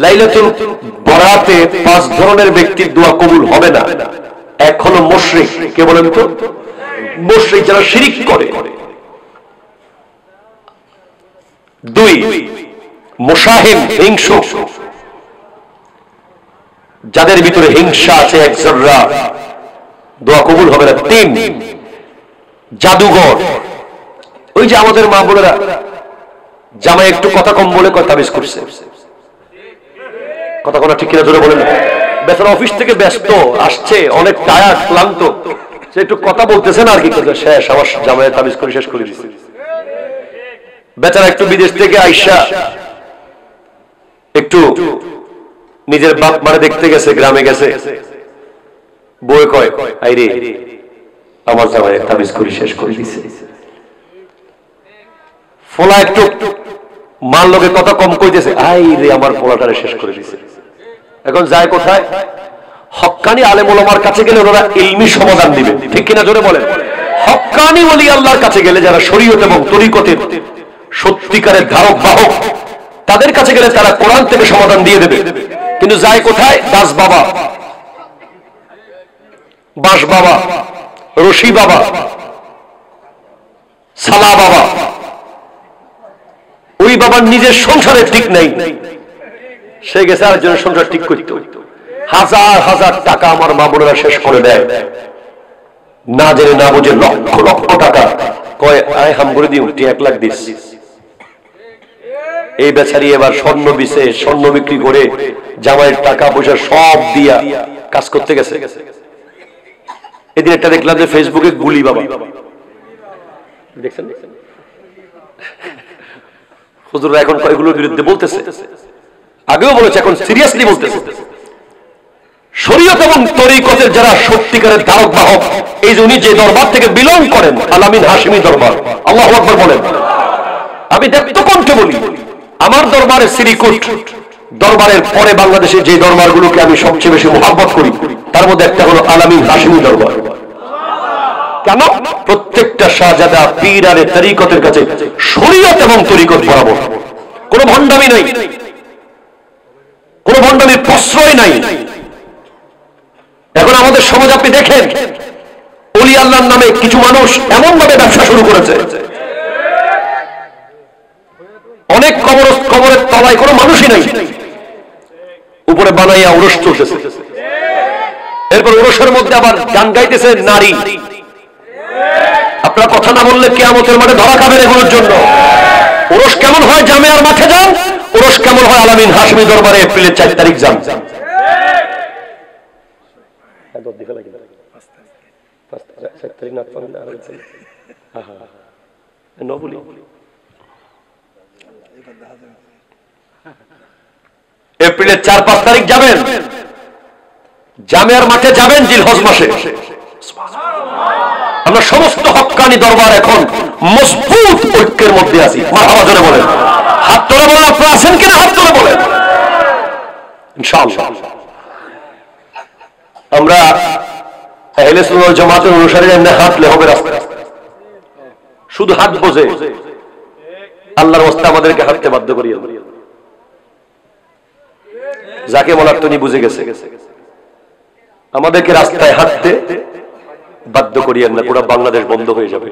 লাইলাতুল বরাতে 5 ধরনের ব্যক্তির দোয়া কবুল হবে না। এক হলো মুশরিক, কে বলেন তো? মুশরিক, যারা শিরিক করে। 2 মুশাহিন, হিংসুক, যাদের ভিতরে হিংসা আছে এক জররা, দোয়া কবুল হবে না। 3 জাদুঘর, ওই যে আমাদের মা বোনেরা জামাই একটু কথা কম বলে তাবিজ করছে, কথা কোনো ঠিক কিনা জোরে বলেন। বেচারা অফিস থেকে ব্যস্ত আসছে, অনেক টায়ার্ড ক্লান্ত, সে একটু কথা বলতেছে না, আর কি করছে, শেষ আমার জামাই তাবিজ করে শেষ করে দিচ্ছে। বেচারা একটু বিদেশ থেকে আইসা একটু নিজের বাপ মারে দেখতে গেছে, গ্রামে গেছে, বই কয় আইরে আমার জামাই তাবিজ করে শেষ করে দিচ্ছে। ফলা একটু মার লোকে কথা কম কইতেছে, আইরে আমার পোলাটারে শেষ করে দিচ্ছে। এখন যায় কোথায়? হক্কানি আলেম ওলামার কাছে গেলে ওনারা ইলমি সমাধান দিবে, ঠিক কিনা জোরে বলেন। হক্কানি ওলি আল্লাহর কাছে গেলে, যারা শরীয়ত এবং তরিকতের সত্যিকারের ধারক বাহক, তাদের কাছে গেলে তারা কোরআন থেকে সমাধান দিয়ে দেবে। কিন্তু যায় কোথায়? দাস বাবা, বাঁশ বাবা, রশি বাবা, সালা বাবা। ওই বাবার নিজের সংসারে ঠিক নাই, সে গেছে আরেকজনের সংসার ঠিক করতে। হাজার হাজার টাকা আমার মা বোনেরা শেষ করে দেয়, না জেনে না বুঝে লক্ষ লক্ষ টাকা কয় আয় হাম করে দিও, 1 লাখ দিস। এই বেচারি এবার স্বর্ণ বিছে, স্বর্ণ বিক্রি করে জামাইয়ের টাকা পয়সা সব দিয়া কাজ করতে গেছে। এদিন একটা দেখলাম যে ফেসবুকে গুলি বাবা, দেখছেন? হুজুররা এখন এগুলোর বিরুদ্ধে বলতেছে, আগেও বলেছে, এখন সিরিয়াসলি বলতেছে। শরীয়ত এবং তরিকতের যারা সত্যিকারের ধারক বাহক, এই যে উনি যে দরবার থেকে বিলং করেন, আলামিন হাশিমি দরবার, আল্লাহু আকবার বলেন। আমি দেখতো কণ্ঠে বলি, আমার দরবারে শ্রীকুট দরবারের পরে বাংলাদেশে যে দরবারগুলোকে আমি সবচেয়ে বেশি মোহাব্বত করি, তার মধ্যে একটা হলো আলামিন হাশিমি দরবার। কেন? প্রত্যেকটা শাহজাদা পীর আর তরিকতের কাছে শরীয়ত এবং তরিকত বরাবর, কোনো ভণ্ডামি নাই, কোনো ভণ্ডামির প্রশ্রয় নাই। এখন আমাদের সমাজ আপনি দেখেন, ওলি আল্লাহর নামে কিছু মানুষ এমন ভাবে ব্যবসা শুরু করেছে, অনেক কবরের তলায় কোনো মানুষই নাই, উপরে বানাইয়া উরস চলতেছে। এরপর উরসের মধ্যে আবার গান গাইতেছে নারী। আপনারা কথা না বললে কিয়ামতের মাঠে ধরা খাবেন এগুলোর জন্য। উরস কেমন হয়? জামিয়ার মাঠে যান। উরস কেমন হয়? আলামিন হাশিমি দরবারে এপ্রিলের 4 তারিখ যান। এপ্রিলের 4-5 তারিখ যাবেন, জামিয়ার মাঠে যাবেন জিলহজ মাসে। আমরা সমস্ত হক্কানি দরবার এখন মজবুত ঐক্যের মধ্যে আছি। মারহাবা জোরে বলেন, হাত তোলে বলেন। আপনারা আছেন কিনা? হাত তোলে বলেন। ইনশাআল্লাহ আমরা আহলে সুন্নাত ওয়াল জামাতের অনুসারী এমনি হাঁটলে হবে রাস্তায়, শুধু হাত বোঝে। আল্লাহর ওয়াস্তে আমাদেরকে হাঁটতে বাধ্য করিয়ে, যাকে বলার তিনি বুঝে গেছে, আমাদেরকে রাস্তায় হাঁটতে বাধ্য করিয়েন না, পুরো বাংলাদেশ বন্ধ হয়ে যাবে।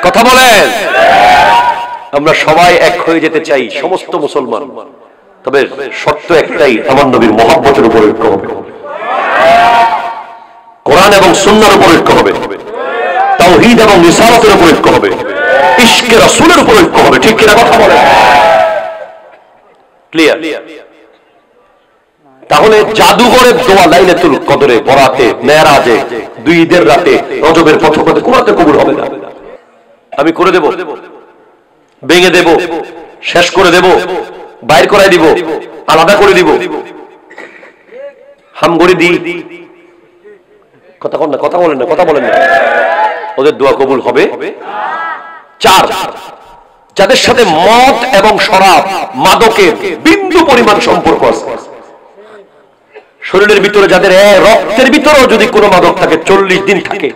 কথা বলেন। আমরা সবাই এক হয়ে যেতে চাই, সমস্ত মুসলমান। তবে শর্ত একটাই, আমার নবীর মহব্বতের উপর ঐক্য হবে, কোরআন এবং সুন্নাহর উপর ঐক্য হবে, তাওহীদ এবং রিসালাতের উপর ঐক্য হবে, ইশকে রাসূলের উপর ঐক্য হবে। ঠিক কিনা কথা বলেন? ক্লিয়ার? তাহলে জাদুঘরের দোয়া লাইলাতুল কদরে, বরাতে, মেরাজে, 2 ঈদের রাতে, রজবের প্রথমতে কোরাতে কবুল হবে না। আমি করে দেব, ভেঙে দেব, শেষ করে দেব, বাইর করাই দিব, আলাদা করে দিব, হামগড়ি দিই। কথা বলেন না, কথা বলেন না, কথা বলেন না। ওদের দোয়া কবুল হবে। 4, যাদের সাথে মদ এবং শরাব, মাদকের বিন্দু পরিমাণ সম্পর্ক আছে, শরীরের ভিতরে যাদের রক্তের ভিতরেও যদি কোনো মাদক থাকে, 40 দিন থাকে।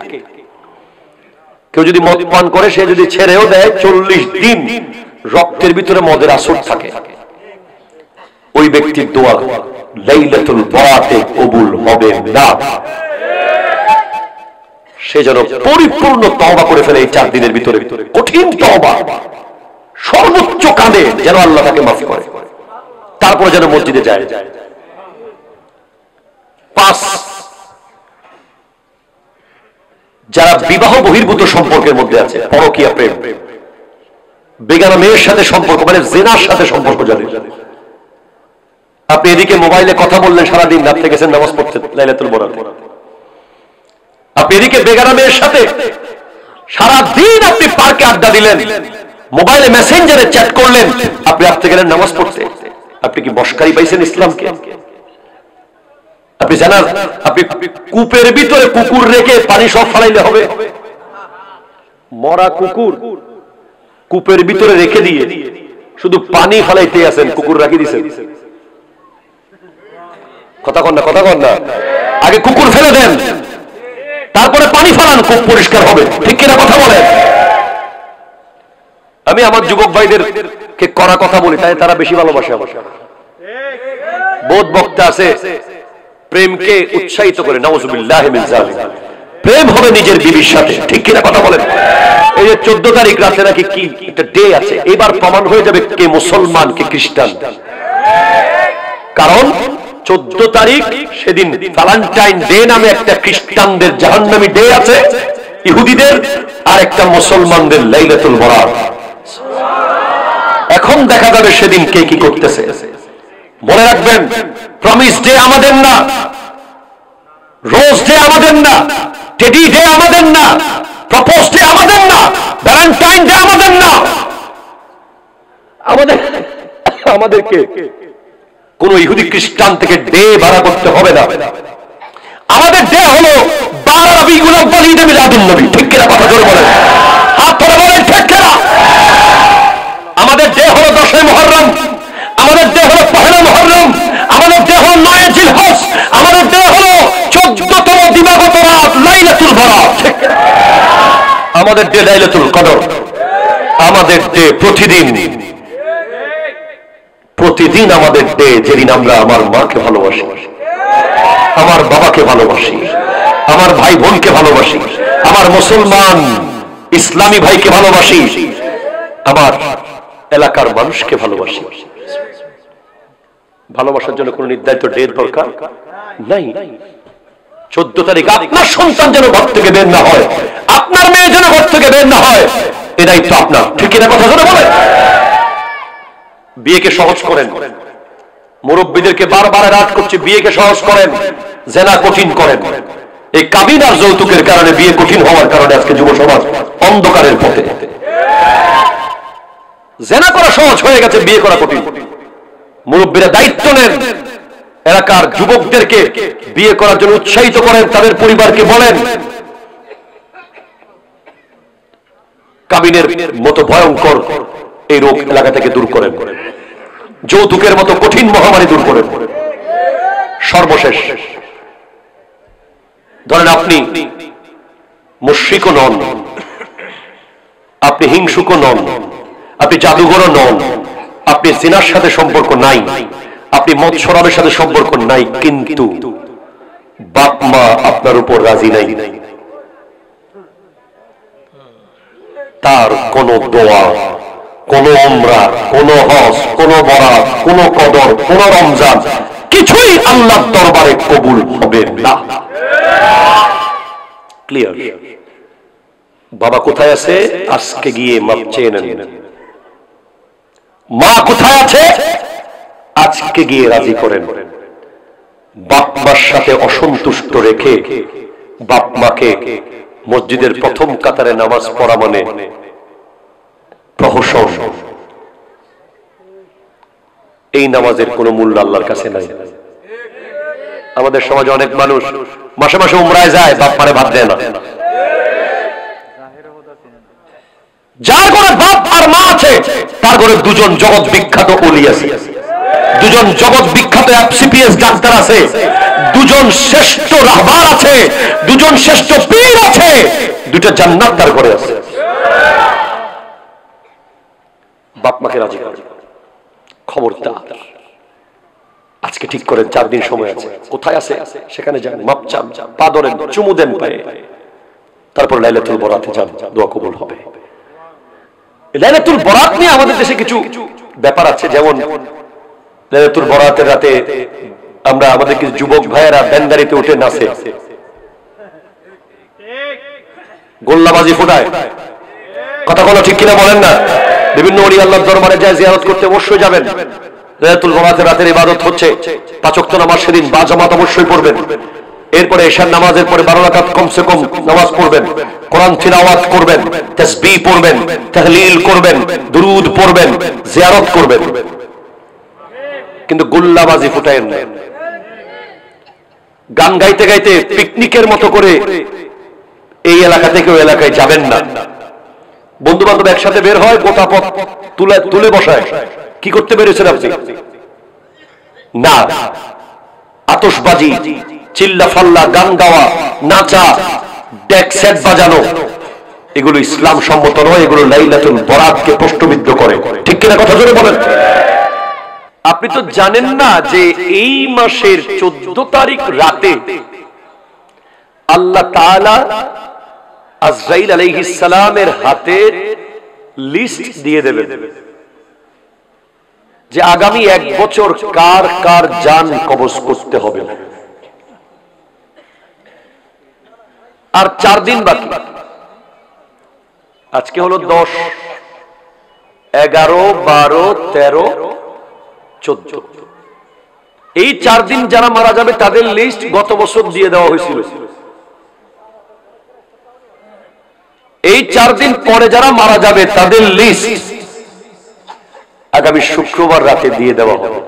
কেউ যদি মদ পান করে, সে যদি ছেড়েও দেয় 40 দিন রক্তের ভিতরে মদের আসর থাকে, ওই ব্যক্তির দোয়া লাইলাতুল বরাতে কবুল হবে না। সে যেন পরিপূর্ণ তওবা করে ফেলে এই 4 দিনের ভিতরে, কঠিন তওবা, সর্বোচ্চ কাঁদে যেন আল্লাহ তাকে মাফ করে, তারপরে যেন মসজিদে যায়। 5, যারা বিবাহ বহির্ভূত সম্পর্কের মধ্যে আছে, পরকীয়া প্রেম, বেগানা মেয়ের সাথে সম্পর্ক, মানে জিনার সাথে সম্পর্ক জানে। আপনি এদিকে মোবাইলে কথা বললেন সারাদিন, রাত্রে গেছেন নামাজ পড়তে লাইলাতুল বরাতে। আপনি এদিকে বেগানা মেয়ের সাথে সারাদিন আপনি পার্কে আড্ডা দিলেন, মোবাইলে মেসেঞ্জারে চ্যাট করলেন, আপনি রাত্রে গেলেন নামাজ পড়তে। আপনি কি মস্কারি পাইছেন ইসলামকে? আপনি জানান আপনি কূপের ভিতরে কুকুর রেখে পানি সব ফালাইলে হবে? মরা কুকুর কূপের ভিতরে রেখে দিয়ে শুধু পানি ফালাইতে আছেন, কুকুর রাখি দিয়েছেন। কথা কন না, কথা কন না। আগে কুকুর ফেলে দেন, তারপরে পানি ফালান, কূপ পরিষ্কার হবে। ঠিক কিনা কথা বলেন? আমি আমার যুবক ভাইদেরকে কড়া কথা বলি, তাই তারা বেশি ভালোবাসে আমার। বহুত বক্তা আছে প্রেমকে উৎসাহিত করে, নাউযুবিল্লাহি মিন যালিক। প্রেম হবে নিজের বিবির সাথে। ঠিক কিনা কথা বলেন? এই যে 14 তারিখ রাতে নাকি কি একটা ডে আছে, এবার প্রমাণ হয়ে যাবে কে মুসলমান কে খ্রিস্টান। কারণ 14 তারিখ সেদিন ভ্যালেন্টাইন ডে নামে একটা খ্রিস্টানদের জাহান্নামী ডে আছে, ইহুদিদের, আর একটা মুসলমানদের লাইলাতুল বরাত। এখন দেখা যাবে সেদিন কে কি করতেছে। মনে রাখবেন, প্রমিস ডে আমাদের না, রোজ ডে আমাদের না, টেডি ডে আমাদের না, প্রপোজ ডে আমাদের না, ভ্যালেন্টাইন ডে আমাদের না। আমাদেরকে কোন ইহুদি খ্রিস্টান থেকে ডে ভাড়া করতে হবে না। আমাদের ডে হলো 12 রবিউল আউয়াল, ঈদে মিলাদুন নবী। ঠিক কিনা কথা জোরে বলেন, হাত ধরে বলেন ঠিক কিনা? আমাদের ডে হলো 10 মুহররম, আমাদের ডে হলো 1 মুহররম, আমাদের ডে হলো 9 জিলহজ, আমাদের ডে হলো 14তম দিবাগত রাত লাইলাতুল বরাত। ঠিক কিনা? আমাদের ডে লাইলাতুল কদর, আমাদের ডে প্রতিদিন আমাদের ডে, যেদিন আমরা আমার মাকে ভালোবাসি, আমার বাবাকে ভালোবাসি, আমার ভাই বোনকে ভালোবাসি, আমার মুসলমান ইসলামী ভাইকে ভালোবাসি, আমার এলাকার মানুষকে ভালোবাসি। ভালোবাসার জন্য কোন নির্ধারিত ডেট দরকার নাই। 14 তারিখ আপনার সন্তান যেন ঘর থেকে বের না হয়, আপনার মেয়ে যেন ঘর থেকে বের না হয়, এ দায়িত্ব আপনার। ঠিক কিনা কথা জোরে বলেন? বিয়েকে সহজ করেন, মুরব্বীদেরকে বারবার রাত করছে, বিয়েকে সহজ করেন, জেনা কঠিন করেন। এই কাবিন আর যৌতুকের কারণে বিয়ে কঠিন হওয়ার কারণে আজকে যুব সমাজ অন্ধকারের পথে। জেনা করা সহজ হয়ে গেছে, বিয়ে করা কঠিন। মুরব্বীরা দায়িত্ব নেন, এলাকার যুবকদেরকে বিয়ে করার জন্য উৎসাহিত করেন, তাদের পরিবারকে বলেন কাবিনের মতো ভয়ঙ্কর এই রোগ এলাকা থেকে দূর করেন, যৌতুকের মতো কঠিন মহামারী দূর করেন। সর্বশেষ, ধরেন আপনি মুশরিকও নন, আপনি হিংসুকও নন, আপনি জাদুঘরও নন, আপনি জিনার সাথে সম্পর্ক নাই, আপনি মদ শরাবের সাথে সম্পর্ক নাই, কিন্তু বাপ মা আপনার উপর রাজি নাই। তার কোন দোয়া, কোন উমরা, কোন হজ, কোন বরাত, কোন কদর, কোন রমজান, কিছুই আল্লাহর দরবারে কবুল হবে না। ক্লিয়ার? বাবা কোথায় আছে? আজকে গিয়ে মাপ চেয়ে নেন। মা কোথায় আছে? আজকে গিয়ে রাজি করেন। বাপ মার সাথে অসন্তুষ্ট রেখে বাপ মাকে মসজিদের প্রথম কাতারে নামাজ পড়া মানে প্রহসন। এই নামাজের কোন মূল্য আল্লাহর কাছে নাই। আমাদের সমাজে অনেক মানুষ মাসে মাসে উমরায় যায়, বাপ মারে ভাত দেয় না। যার ঘরে বাপ আর মা আছে তার ঘরে দুজন জগৎ বিখ্যাত ওলি আছে, দুজন জগৎ বিখ্যাত এফসিপিএস ডাক্তার আছে, দুজন শ্রেষ্ঠ রাহবার আছে, দুজন শ্রেষ্ঠ পীর আছে, দুটো জান্নাত তার ঘরে আছে। বাপ মাকে রাজি করেন। খবরদার, আজকে ঠিক করেন 4 দিন সময় আছে, কোথায় আছে সেখানে যান, মাপ চান, পা ধরেন, চুমু দেন পায়ে, তারপর লাইলাতুল বরাতে যান, দোয়া কবুল হবে। লাইলাতুল বরাত নিয়ে আমাদের দেশে কিছু ব্যাপার আছে, যেমন লাইলাতুল বরাতের রাতে আমরা আমাদের কিছু যুবক ভাইয়েরা ব্যান্ডারিতে উঠে নাচে, গোল্লাবাজি ফোটায়, কথা বলো ঠিক কিনা বলেন না। বিভিন্ন ওলি আল্লাহর দরবারে যায় জিয়ারত করতে, অবশ্যই যাবেন। লাইলাতুল বরাতের রাতের ইবাদত হচ্ছে, 5 ওয়াক্ত নামাজ সেদিন বা জামাত অবশ্যই পড়বেন। এরপরে এশার নামাজের পরে 12 রাকাত কমসে কম নামাজ পড়বেন, কোরআন তিলাওয়াত করবেন, তাসবিহ পড়বেন, তাহলিল করবেন, দুরুদ পড়বেন, জিয়ারত করবেন, কিন্তু গোল্লাবাজি ফুটায়েন না। গান গাইতে গাইতে পিকনিকের মতো করে এই এলাকা থেকে ওই এলাকায় যাবেন না। বন্ধু বান্ধব একসাথে বের হয়, গোটা পথ তুলে বসায়, কি করতে বেরিয়েছেন আপনি? না, আতশবাজি, চিল্লা ফাল্লা, গান গাওয়া, নাচা, ডেক সেট বাজানো, এগুলো ইসলাম সম্মত নয়, এগুলো লাইলাতুল বরাতকে প্রশ্নবিদ্ধ করে। ঠিক কিনা কথা জোরে বলেন। আপনি তো জানেন না যে এই মাসের 14 তারিখ রাতে আল্লাহ তাআলা আজরাইল আলাইহিস সালামের হাতে লিস্ট দিয়ে দেবেন যে আগামী 1 বছর কার কার জান কবজ করতে হবে। আর 4 দিন বাকি, আজকে হলো 10, 11, 12, 13, 14। এই 4 দিন যারা মারা যাবে তাদের লিস্ট গত বছর দিয়ে দেওয়া হয়েছিল। এই 4 দিন পরে যারা মারা যাবে তাদের লিস্ট আগামী শুক্রবার রাতে দিয়ে দেওয়া হবে।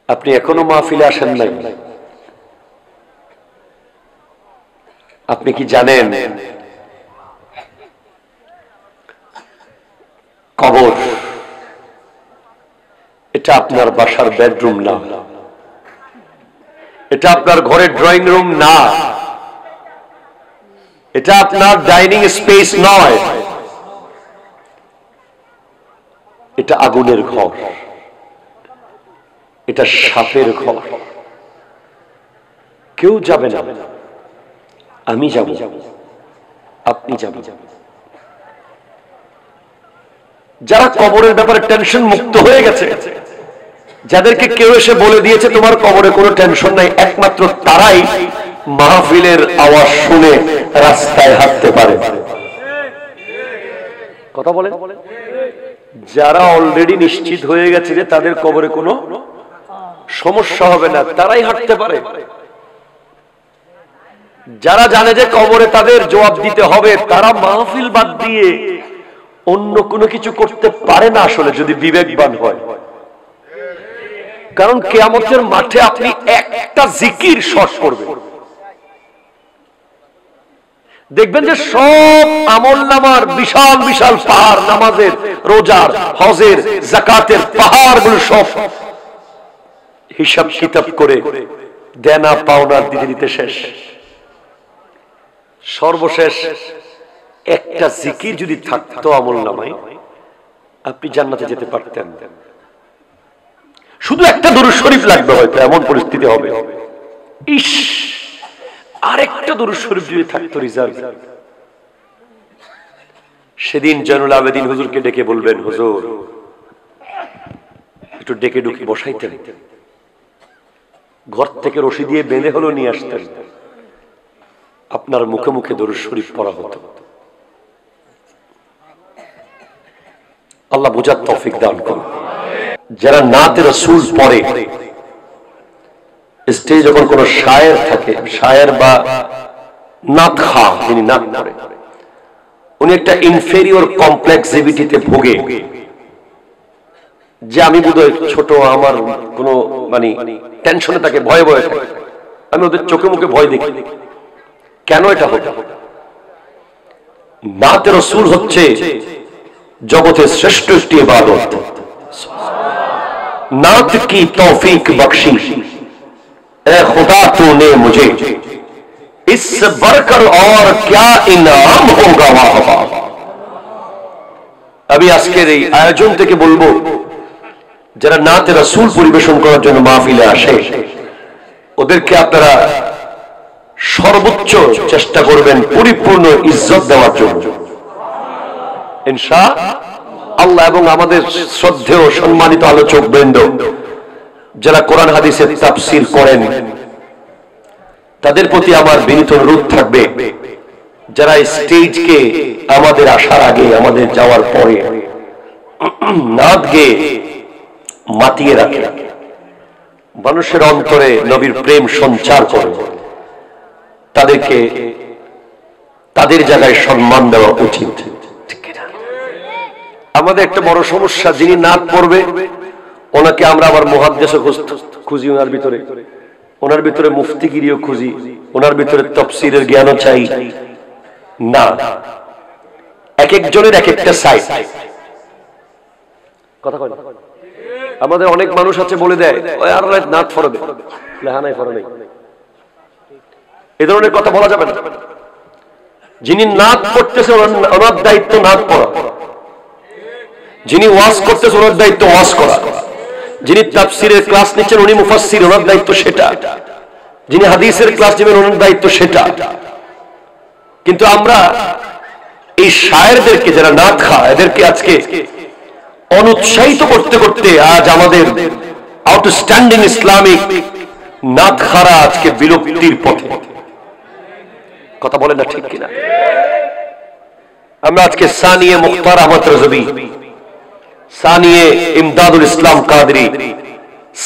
আপনি এখনো মাহফিলে আসেন নাই, আপনি কি জানেন কবর এটা আপনার বাসার বেডরুম না, এটা আপনার ঘরের ড্রয়িং রুম না, এটা আপনার ডাইনিং স্পেস নয়, এটা আগুনের ঘর, এটা সাপের ঘর। কেউ যাবে না, আমি যাব, আপনি যাবেন। যারা কবরের ব্যাপারে টেনশন মুক্ত হয়ে গেছে, যাদেরকে কেউ এসে বলে দিয়েছে তোমার কবরে কোনো টেনশন নাই, একমাত্র তারাই মাহফিলের আওয়াজ শুনে রাস্তায় হাঁটতে পারে। কথা বলে, যারা অলরেডি নিশ্চিত হয়ে গেছে যে তাদের কবরে কোনো সমস্যা হবে না, তারাই হাঁটতে পারে। যারা জানে যে কবরে তাদের জবাব দিতে হবে, তারা মাহফিল বাদ দিয়ে অন্য কোনো কিছু করতে পারে না আসলে, যদি বিবেকবান হয়। কারণ কিয়ামতের মাঠে আপনি একটা জিকির শর্ট করবেন, দেখবেন যে সব আমলনামার বিশাল বিশাল পাহাড়, নামাজের, রোজার, হজের, যাকাতের পাহাড়গুলো সব হিসাব কিতাব করে দেনা পাওনার দিতে দিতে শেষ। সর্বশেষ একটা জিকির যদি থাকতো আমলনামায়, আপনি জান্নাতে যেতে পারতেন। শুধু একটা দুরূদ শরীফ লাগবে, হয়তো এমন পরিস্থিতি হবে, ইস আরেকটা দুরূদ শরীফ যদি থাকতো রিজার্ভ। সেদিন জয়নুল আবেদিন হুজুরকে ডেকে বলবেন, হুজুর একটু ডেকে ডুকে বসাইতেন, ঘর থেকে রশি দিয়ে বেঁধে হলো নিয়ে আসতেন, আপনার মুখে মুখে দরুদ শরীফ পড়া হতো। আল্লাহ বুঝার তৌফিক দান করুন। যারা নাতে রাসূল পড়ে, স্টেজে যখন কোন শায়ের থাকে, শায়ের বা নাত খা, যিনি নাত পড়ে, উনি একটা ইনফেরিয়র কমপ্লেক্সিভিটিতে ভোগে, যে আমি বোধহয় ছোট, আমার কোনো মানে টেনশনে থাকে, ভয়ে ভয়ে থাকে, আমি ওদের চোখে মুখে ভয় দেখি। কেন এটা হতো? নাতে রাসূল হচ্ছে জগতের শ্রেষ্ঠ একটি ইবাদত। नात की तौफीक बख्शी ए खुदा तूने मुझे, इससे बढ़कर और क्या इनाम होगा वाह वाह। আমি আজকের এই আয়োজন থেকে বলবো, যারা নাতে রাসূল পরিবেশন করার জন্য মাহফিলে আসে, ওদেরকে আপনারা সর্বোচ্চ চেষ্টা করবেন পরিপূর্ণ ইজ্জত দেওয়ার জন্য ইনশাআল্লাহ। এবং আমাদের শ্রদ্ধেয় সম্মানিত আলোচক বৃন্দ যারা কোরআন হাদিসের তাফসীর করেন, তাদের প্রতি আমার বিনীত অনুরোধ থাকবে, যারা স্টেজকে আমাদের আসার আগে, আমাদের যাওয়ার পরে নাত গেয়ে মাতিয়ে রাখে, মানুষের অন্তরে নবীর প্রেম সঞ্চার করে, তাদেরকে তাদের জায়গায় সম্মান দেওয়া উচিত। আমাদের একটা বড় সমস্যা, যিনি নাত পড়বে ওনাকে আমরা আবার মুহাদ্দিসও খুঁজি, ওনার ভিতরে মুফতিগিরিও খুঁজি, ওনার ভিতরে তাফসীরের জ্ঞানও চাই না। এক একজনের এক একটা সাইড কথা কয় না। আমাদের অনেক মানুষ আছে বলে দেয় ওই আর নাত পড়বে, লেহানাই পড়ে নাই, এ ধরনের কথা বলা যাবে না। যিনি নাত পড়তেছে ওনার দায়িত্ব নাত পড়া, যিনি ওয়াজ করতেছে ওনার দায়িত্ব ওয়াজ করা, যিনি তাফসীরের ক্লাস নিচ্ছেন উনি মুফাসসির, ওনার দায়িত্ব সেটা, যিনি হাদিসের ক্লাস নেবেন ওনার দায়িত্ব সেটা। কিন্তু আমরা এই শায়েরদেরকে, যারা নাত খায়, এদেরকে আজকে অনুৎসাহিত করতে করতে আজ আমাদের আউটস্ট্যান্ডিং ইসলামিক নাত খারা আজকে বিলুপ্তির পথে। কথা বলেন না ঠিক কিনা? আমরা আজকে সানিয়ে মুখতার আহমদ রাজবি, সানিয়ে ইমদাদুল ইসলাম কাদরি,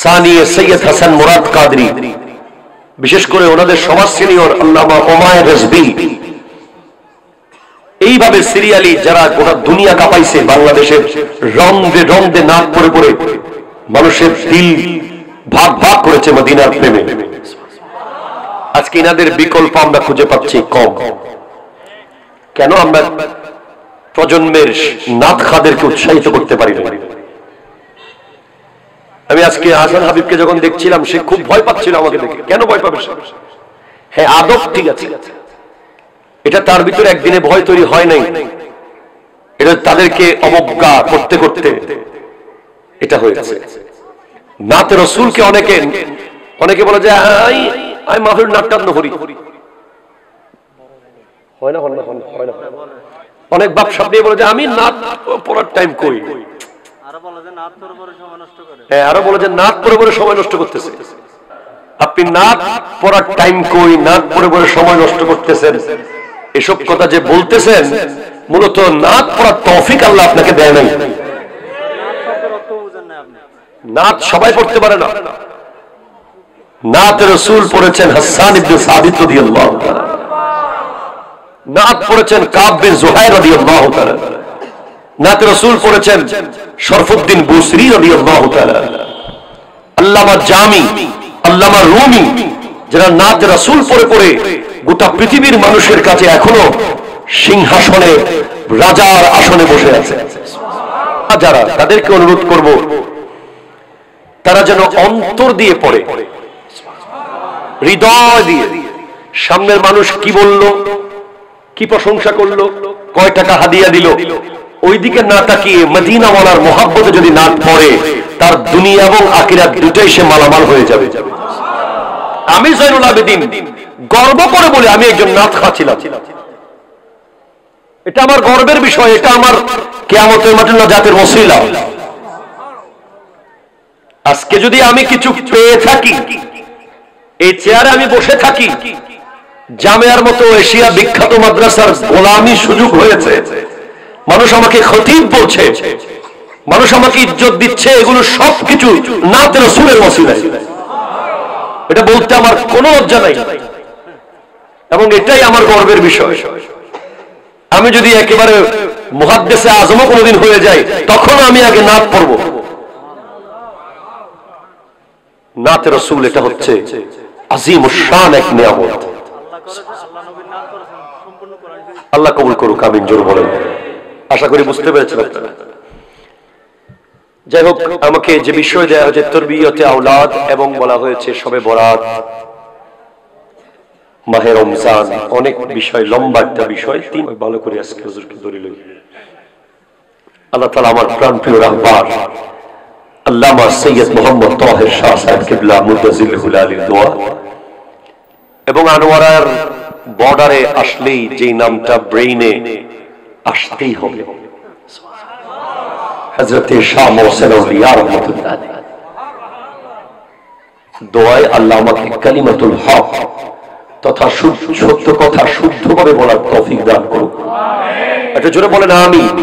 সানিয়ে সৈয়দ হাসান মুরাদ কাদরি, বিশেষ করে ওনাদের সমাজ সিনিয়র আল্লামা ওমায়ে রাজবি, এইভাবে সিরিয়ালি যারা গোটা দুনিয়া কাঁপাইছে, বাংলাদেশের রন্দে রন্দে নাক পড়ে পড়ে মানুষের দিল ভাগ ভাগ করেছে মদিনার প্রেমে। আজকে ইনাদের বিকল্প আমরা খুঁজে পাচ্ছি কম। কেন আমরা প্রজন্মের নাত খাদেরকে উৎসাহিত করতে পারি না? আমি আজকে হাসান হাবিবকে যখন দেখছিলাম, সে খুব ভয় পাচ্ছিল আমাকে দেখে। কেন ভয় পাবে? হ্যাঁ, আদব ঠিক আছে, এটা তার ভিতরে একদিনে ভয় তৈরি হয় নাই, এটা তাদেরকে অবজ্ঞা করতে করতে এটা হয়েছে। নাতে রাসূলকে অনেকে বলে যে আমি মাহফিল নাট্যান্ন করি, হয় না? অনেক বাপ সামনে বলে যে আমি নাত পড়ার টাইম কই, আরো বলে যে নাত পড়ে পড়ে সময় নষ্ট করতেছে। আপনি নাত পড়ার টাইম কই, নাত পড়ে পড়ে সময় নষ্ট করতেছেন, এসব কথা যে বলতেছেন, মূলত নাত পড়ার তৌফিক আল্লাহ আপনাকে দেয় নাই। নাত সবাই পড়তে পারে না। নাত রাসূল পড়েছেন হাসান ইবনে সাবিত রাদিয়াল্লাহু তাআলা, নাত পড়েছেন কাব বিন জুহাইর রাদিয়াল্লাহু তাআলা, নাত রাসূল পড়েছেন শরফুদ্দিন বুসরি রাদিয়াল্লাহু তাআলা, আল্লামা জামি, আল্লামা রুমি, যারা নাত রাসূল পড়ে পড়ে গোটা পৃথিবীর মানুষের কাছে এখনো সিংহাসনে, রাজার আসনে বসে আছে। যারা তাদেরকে অনুরোধ করব, তারা যেন অন্তর দিয়ে পড়ে, হৃদয় দিয়ে। সামনের মানুষ কি বলল, কি প্রশংসা করলো, কয় টাকা হাদিয়া দিল, ওই দিকে না তাকিয়ে মদিনাওয়ালার মোহাব্বতে যদি নাত পড়ে, তার দুনিয়া এবং আখিরাত দুটোই সে মালামাল হয়ে যাবে। আমি জয়নুল আবেদিন গর্ব করে বলি, আমি একজন নাত খা ছিলাম। এটা আমার গর্বের বিষয়, এটা আমার কিয়ামতের মাঠে নাজাতের ওসিলা। আজকে যদি আমি কিছু পেয়ে থাকি, এই চেয়ারে আমি বসে থাকি, জামিয়ার মতো এশিয়া বিখ্যাত মাদ্রাসার গোলামি সুযোগ হয়েছে, মানুষ আমাকে খতিব বলছে, মানুষ আমাকে ইজ্জত দিচ্ছে, এগুলো সবকিছু নাত রাসূলের ওসিলায়। এটা বলতে আমার কোনো লজ্জা নাই, এবং এটাই আমার গর্বের বিষয়। আমি যদি একেবারে মুহাদ্দিসে আজমও কোনোদিন হয়ে যাই, তখন আমি আগে নাত পড়ব। নাত রাসূল এটা হচ্ছে আজিম শান এক নিয়ামত। আল্লাহ কবুল করুক, আমিন জোর বলেন। আশা করি বুঝতে পেরেছেন আপনারা। যাই হোক, আমাকে যে বিষয় দেওয়া হয়েছে তরবিয়তে আওলাদ, এবং বলা হয়েছে শবে বরাত, মাহে রমজান, অনেক বিষয়, লম্বা একটা বিষয়। ভালো করে আজকে হুজুরকে ধরে লই। আল্লাহ তাআলা আমার প্রাণপ্রিয় রাহবার আল্লামা সৈয়দ মোহাম্মদ তাহের শাহ সাহেব কিবলা মুদাজিলুল আলীর দোয়া এবং আনোয়ারার বর্ডারে আসলেই যে নামটা ব্রেইনে আসতেই হবে, হযরতে শাহ মোহসেন আউলিয়া রাহমাতুল্লাহ আলাইহি দোয়ায় আল্লাহ আমাকে কালিমাতুল হক তথা সত্য কথা শুদ্ধভাবে বলার তৌফিক দান করুন। এটা জোরে বলেন আমিন।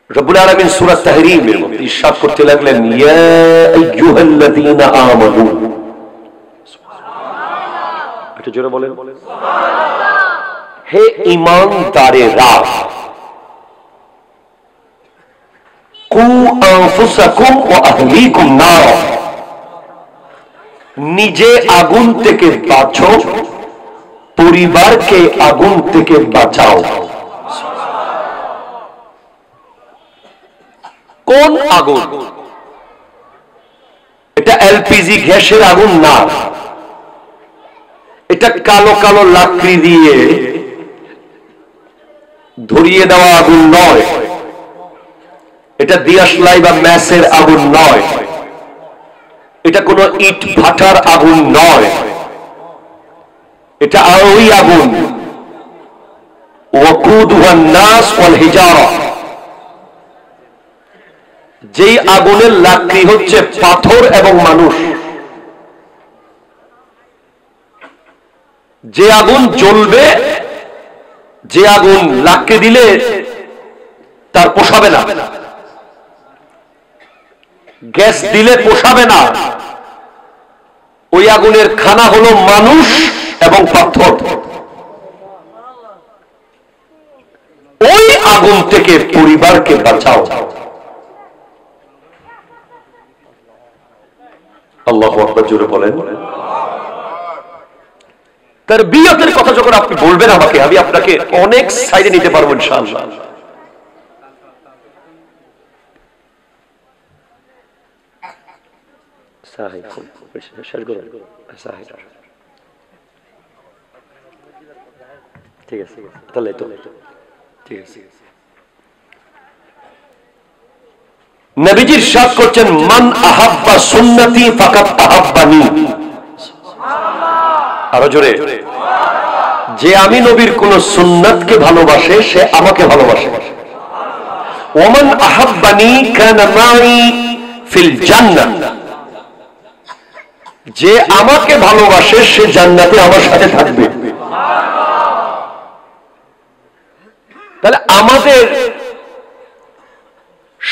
রব্বুল আলামিন সূরা তাহরীমের মধ্যে ইরশাদ করতে লাগলেন, ইয়া আইয়ুহাল্লাযীনা আমানু, এটা জোরে বলেন, হে ঈমানদারেরা, কু আনফুসাকুম ওয়া আহলিকুম নার, নিজে আগুন থেকে বাঁচো, পরিবারকে আগুন থেকে বাঁচাও। কোন আগুন? এটা এলপিজি গ্যাসের আগুন না, এটা কালো কালো লাকড়ি দিয়ে ধরিয়ে দেওয়া আগুন নয়, এটা দিয়াশলাই বা ম্যাসের আগুন নয়, এটা কোনো ইট ভাটার আগুন নয়, এটা ওই আগুন ওয়াকুদুহান নাস ওয়াল হিজারা, যেই আগুনের লাকড়ি হচ্ছে পাথর এবং মানুষ। যে আগুন জ্বলবে, যে আগুন লাকড়ি দিলে তার পোষাবে না, গ্যাস দিলে পোষাবে না, ওই আগুনের খানা হলো মানুষ এবং পাথর। ওই আগুন থেকে পরিবারকে বাঁচাও। আল্লাহু আকবার জোরে বলেন। তারবিয়তের কথা যখন আপনি বলবেন আমাকে, আমি আপনাকে অনেক সাইডে নিতে পারবো ইনশাআল্লাহ। ঠিক আছে, তাহলে তো ঠিক আছে। নবীজি ইরশাদ করছেন, মান আহাব্বা সুন্নতি ফাকাত আহাব্বানি। আরো জোরে, যে আমি নবীর কোন সুন্নাতকে ভালোবাসে সে আমাকে ভালোবাসে। ওমান আহাব্বানি কানা মাই ফিল জান্নাহ, যে আমাকে ভালোবাসে সে জান্নাতে আমার সাথে থাকবে। তাহলে আমাদের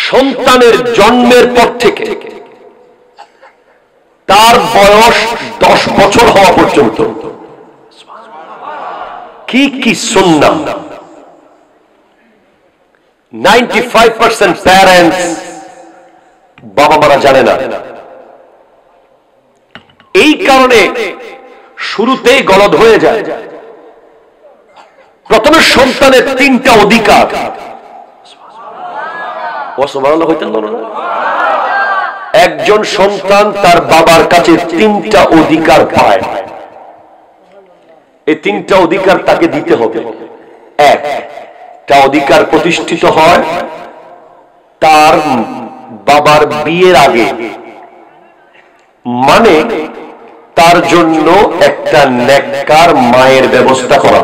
সন্তানের জন্মের পর থেকে তার বয়স 10 বছর হওয়া পর্যন্ত কি কি সুন্নাহ 95% প্যারেন্টস বাবা মারা জানে না। এই কারণে শুরুতেই গলদ হয়ে যায়। প্রথমে সন্তানের 3টা অধিকার, একজন সন্তান তার বাবার কাছে 3টা অধিকার পায়। এই 3টা অধিকার তাকে দিতে হবে। একটা অধিকার প্রতিষ্ঠিত হয় তার বাবার বিয়ের আগে, মানে তার জন্য একটা নেককার মায়ের ব্যবস্থা করা।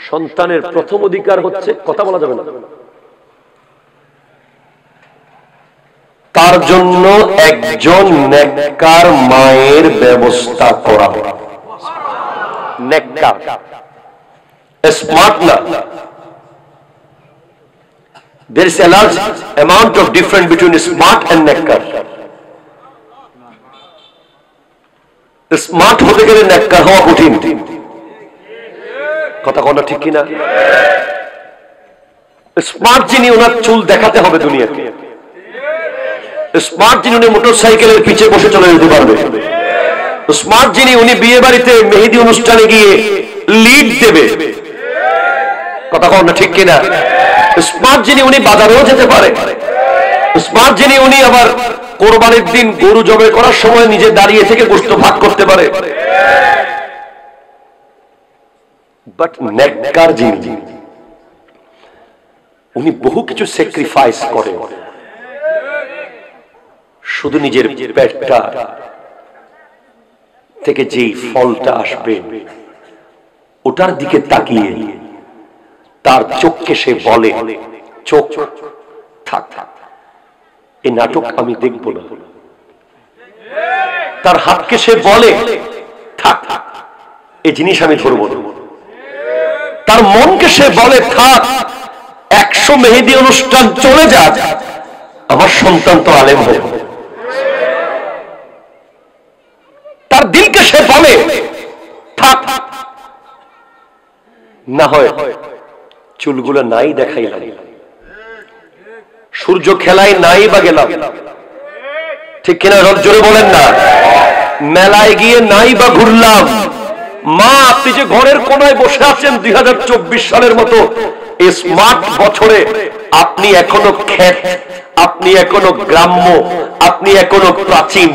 সন্তানের প্রথম অধিকার হচ্ছে, কথা বলা যাবে না, তার জন্য একজন নেককার মায়ের ব্যবস্থা করা। নেককার, স্মার্ট না। There is a large amount of difference between smart and nekkar. Smart হতে গেলে নেককার হওয়া কঠিন। কথা কোনটা ঠিক কিনা? স্মার্ট যিনি, ওনার চুল দেখাতে হবে দুনিয়াকে। স্মার্ট যিনি, উনি মোটরসাইকেলের পিছে বসে চলে যেতে পারবে। স্মার্ট যিনি, উনি বিয়ে বাড়িতে মেহেদি অনুষ্ঠানে গিয়ে লিড দেবে। কথা কোনটা ঠিক কিনা? স্মার্ট যিনি, উনি বাজারেও যেতে পারে। স্মার্ট যিনি, উনি আবার কোরবানির দিন গরু জবাই করার সময় নিজে দাঁড়িয়ে থেকে গোশত ভাগ করতে পারে। বাট নেককার যিনি, উনি বহু কিছু স্যাক্রিফাইস করে শুধু নিজের পেটটা থেকে যেই ফলটা আসবে ওটার দিকে তাকিয়ে তার চোখকে সে বলে, চোখ থাক, এই নাটক আমি দেখব না। তার হাতকে সে বলে, থাক, এই জিনিস আমি ধরবো না। তার মনকে সে বলে, থাক, 100 মেহেদি অনুষ্ঠান চলে যাক, আমার সন্তান তো আলেম হবে। তার দিলকে সে বলে, থাক, না হয় চুলগুলো নাই দেখাইলাম, সূর্য খেলায় নাই বা গেলাম, ঠিক কিনা জোরে বলেন না, মেলায় গিয়ে নাই বা ঘুরলাম। মা, আপনি যে ঘরের কোনায় বসে আছেন 2024 সালের মতো এই স্মার্ট বছরে, আপনি এখনো ক্ষেত, আপনি এখনো গ্রাম্য, আপনি এখনো প্রাচীন,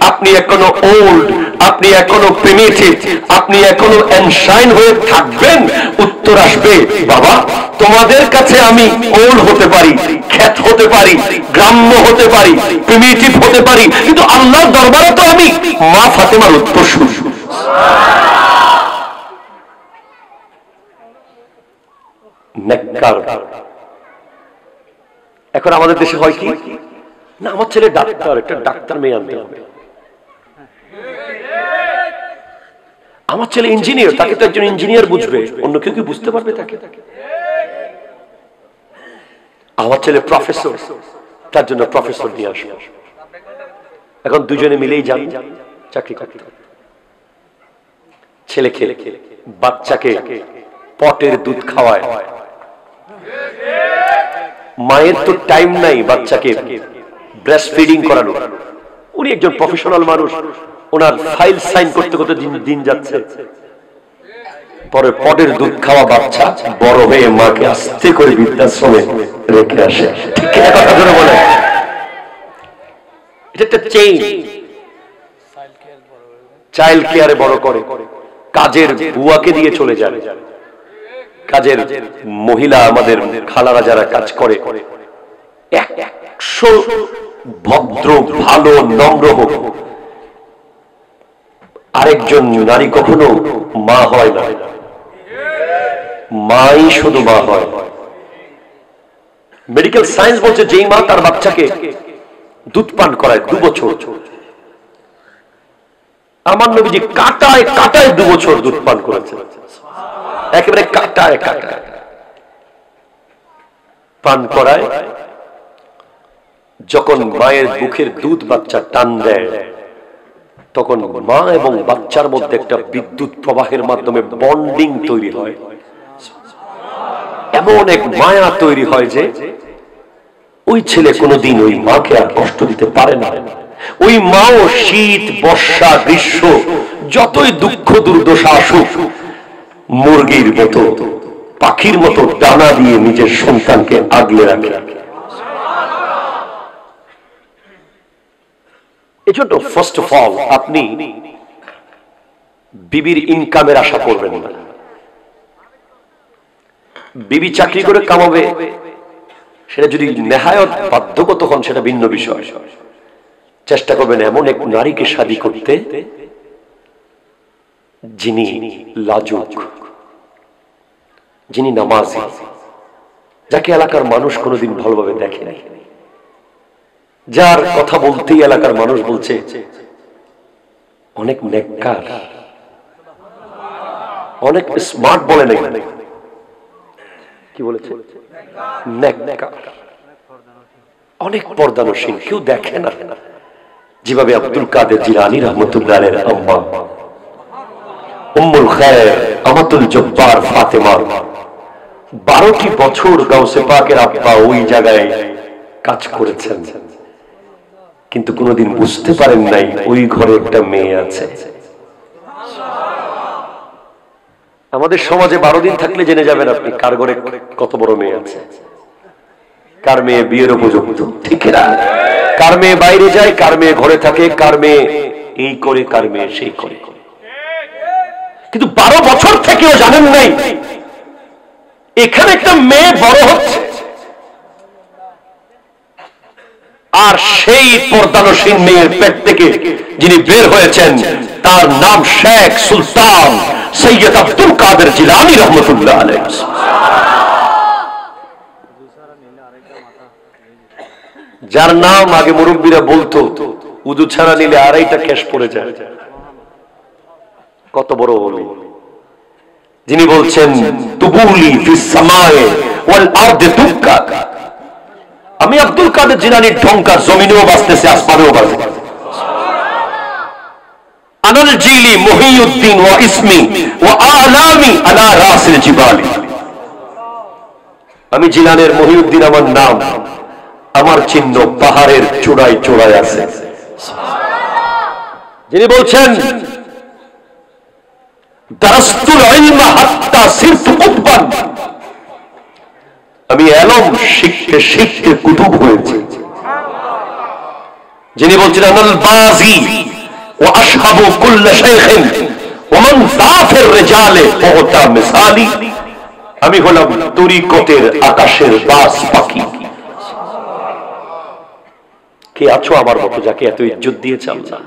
আপনি এখনো ওল্ড, আপনি এখনো প্রিমিটিভ, আপনি এখনো এনশাইন হয়ে থাকবেন। উত্তর আসবে, বাবা তোমাদের কাছে আমি ওল্ড হতে পারি, ক্ষেত হতে পারি, গ্রাম্য হতে পারি, প্রিমিটিভ হতে পারি, কিন্তু আল্লাহর দরবারে তো আমি মা ফাতেমার উত্তরসূরি। এখন আমাদের দেশে হয় কি, না আমার ছেলে ডাক্তার, একটা ডাক্তার মেয়ে আনতে হবে, আমার ছেলে ইঞ্জিনিয়ার, তাকে তো একজন ইঞ্জিনিয়ার বুঝবে, অন্য কেউ কি বুঝতে পারবে তাকে? আমার ছেলে প্রফেসর, তার জন্য প্রফেসর নিয়ে আসবে। এখন দুজনে মিলেই যান চাকরি করতে। ছেলে খেলে বাচ্চাকে পটের দুধ খাওয়ায়, মায়ের তো টাইম নাই বাচ্চাকে ব্রেস্ট ফিডিং করানো। উনি একজন প্রফেশনাল মানুষ, ওনার ফাইল সাইন করতে করতে দিন যাচ্ছে। পরে পটের দুধ খাওয়া বাচ্চা বড় হয়ে মাকে আস্তে করে বৃদ্ধাশ্রমে রেখে আসে। ঠিক কিনা কথা ধরে বলে? এটা একটা চেইন। চাইল্ড কেয়ারে বড় করে, কাজের বুয়াকে দিয়ে চলে যায়, কাজের মহিলা, আমাদের খালারা যারা কাজ করে, 100 ভদ্র ভালো নম্র হোক, আরেকজন নারী কখনো মা হয় না, মাই শুধু মা হয়। মেডিকেল সায়েন্স বলছে যেই মা তার বাচ্চাকে দুধ পান করায় 2 বছর, আমার নবীজি কাটায় কাটায় 2 বছর দুধ পান করেছে, একেবারে কাটায় কাটায় পান করায়। যখন মায়ের বুকের দুধ বাচ্চা টান দেয়, তখন মা এবং বাচ্চার মধ্যে একটা বিদ্যুৎ প্রবাহের মাধ্যমে বন্ডিং তৈরি হয়, এমন এক মায়া তৈরি হয় যে ওই ছেলে কোনোদিন ওই মাকে আর কষ্ট দিতে পারে না। ওই মাও শীত বর্ষা গ্রীষ্ম যতই দুঃখ দুর্দশা আসুক, মুরগির মতো পাখির মতো ডানা দিয়ে নিজের সন্তানকে আগলে রাখে। এজন্য ফার্স্ট অফ অল আপনি বিবির ইনকামের আশা করবেন না। বিবি চাকরি করে কামাবে, সেটা যদি নেহায়ত বাধ্যগত হন সেটা ভিন্ন বিষয়। চেষ্টা করবেন এমন এক নারীকে শাদী করতে যিনি লাজুক, যিনি নামাজি, যাকে এলাকার মানুষ কোনোদিন ভালোভাবে দেখে নাই, যার কথা বলতেই এলাকার মানুষ বলছে অনেক নেককার, অনেক স্মার্ট, বলে নাই, কি বলেছে, নেককার, অনেক পর্দানশীল, কেউ দেখে না। যেভাবে আব্দুল কাদের জিলানী রাহমাতুল্লাহ আলাইহির আম্মা উম্মুল খায়র আমাতুল জব্বার ফাতেমা 12টি বছর গাউসে পাকের আব্বা ওই জায়গায় কাজ করেছেন, কিন্তু কোনোদিন বুঝতে পারেন নাই ওই ঘরে একটা মেয়ে আছে। আমাদের সমাজে 12 দিন থাকলে জেনে যাবেন আপনি কার ঘরে কত বড় মেয়ে আছে, কার মেয়ে বিয়ের উপযুক্ত, ঠিক না? কার মেয়ে বাইরে যায়, কার মেয়ে ঘরে থাকে, কার মেয়ে এই করে, কার মেয়ে সেই করে। কিন্তু 12 বছর থেকেও জানেন নাই এখানে একটা মেয়ে বড় হচ্ছে, আর সেই পর্দানসীন মেয়ের পেট থেকে যিনি বের হয়েছেন তার নাম শেখ সুলতান সৈয়দ আব্দুল কাদের জিলানী রহমতুল্লাহ আলাইহি। যার নাম আগে মুরব্বীরা বলতো উযু ছাড়া নিলে আড়াইটা কেশ পড়ে যায়। কত বড় ওলি যিনি বলছেন তুবুলি ফিস সামায়ে ওয়াল আরদি তুক্কা। আমি আব্দুল কাদের জিলানীর ঢঙ্কা জমিনেও বাজতেছে, আসমানেও বাজে। আনাল জিলি মুহিউদ্দিন ওয়া ইসমি ওয়া আলামি আলা রাসিল জিবালি। আমি জিলানের মহিউদ্দিন আমার নাম, আমার চিহ্ন পাহাড়ের চূড়ায় চূড়ায় আছে। যিনি বলছেন দারাস্তুল ইলমা হাত্তা সিরতু কুতবান, আমি এলম শিখতে শিখতে কুতুব হয়েছি। যিনি বলছেন আনাল বাজি ওয়া আশহাবু কুল্ল শাইখিন ওয়া মান যাফির রিজালে ওতা মিসালি, আমি হলাম তরিকতের আকাশের বাজ পাখি। কে আছো আমার মতো যাকে এত ইজ্জত দিয়েছে আল্লাহ?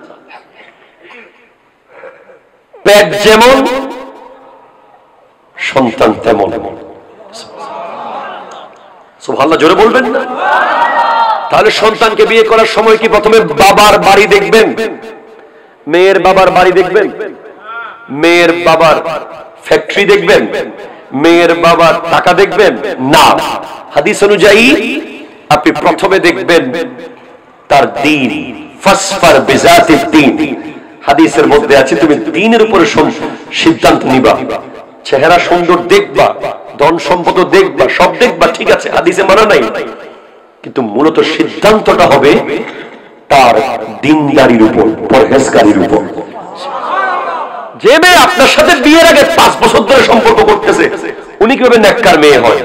পেট যেমন সন্তান তেমন। সুবহানাল্লাহ, জোরে বলবেন না? তাহলে সন্তানকে বিয়ে করার সময় কি প্রথমে বাবার বাড়ি দেখবেন, মেয়ের বাবার বাড়ি দেখবেন, মেয়ের বাবার ফ্যাক্টরি দেখবেন, মেয়ের বাবার টাকা দেখবেন? না, হাদিস অনুযায়ী আপনি প্রথমে দেখবেন তার দ্বীন। ফাসফার বিজাতিদ দ্বীন, হাদিসের মধ্যে আছে তুমি দ্বীনের উপরে সিদ্ধান্ত নিবা। চেহারা সুন্দর দেখবা, ধন সম্পদ দেখবা, সব দেখবা, ঠিক আছে, হাদিসে মানা নাই, কিন্তু মূলত সিদ্ধান্তটা হবে তার দ্বীনদারির উপর, পরহেজগারির উপর। যে মেয়ে আপনার সাথে বিয়ের আগে 5 বছর ধরে সম্পর্ক করতেছে, উনি কিভাবে নেককার মেয়ে হয়?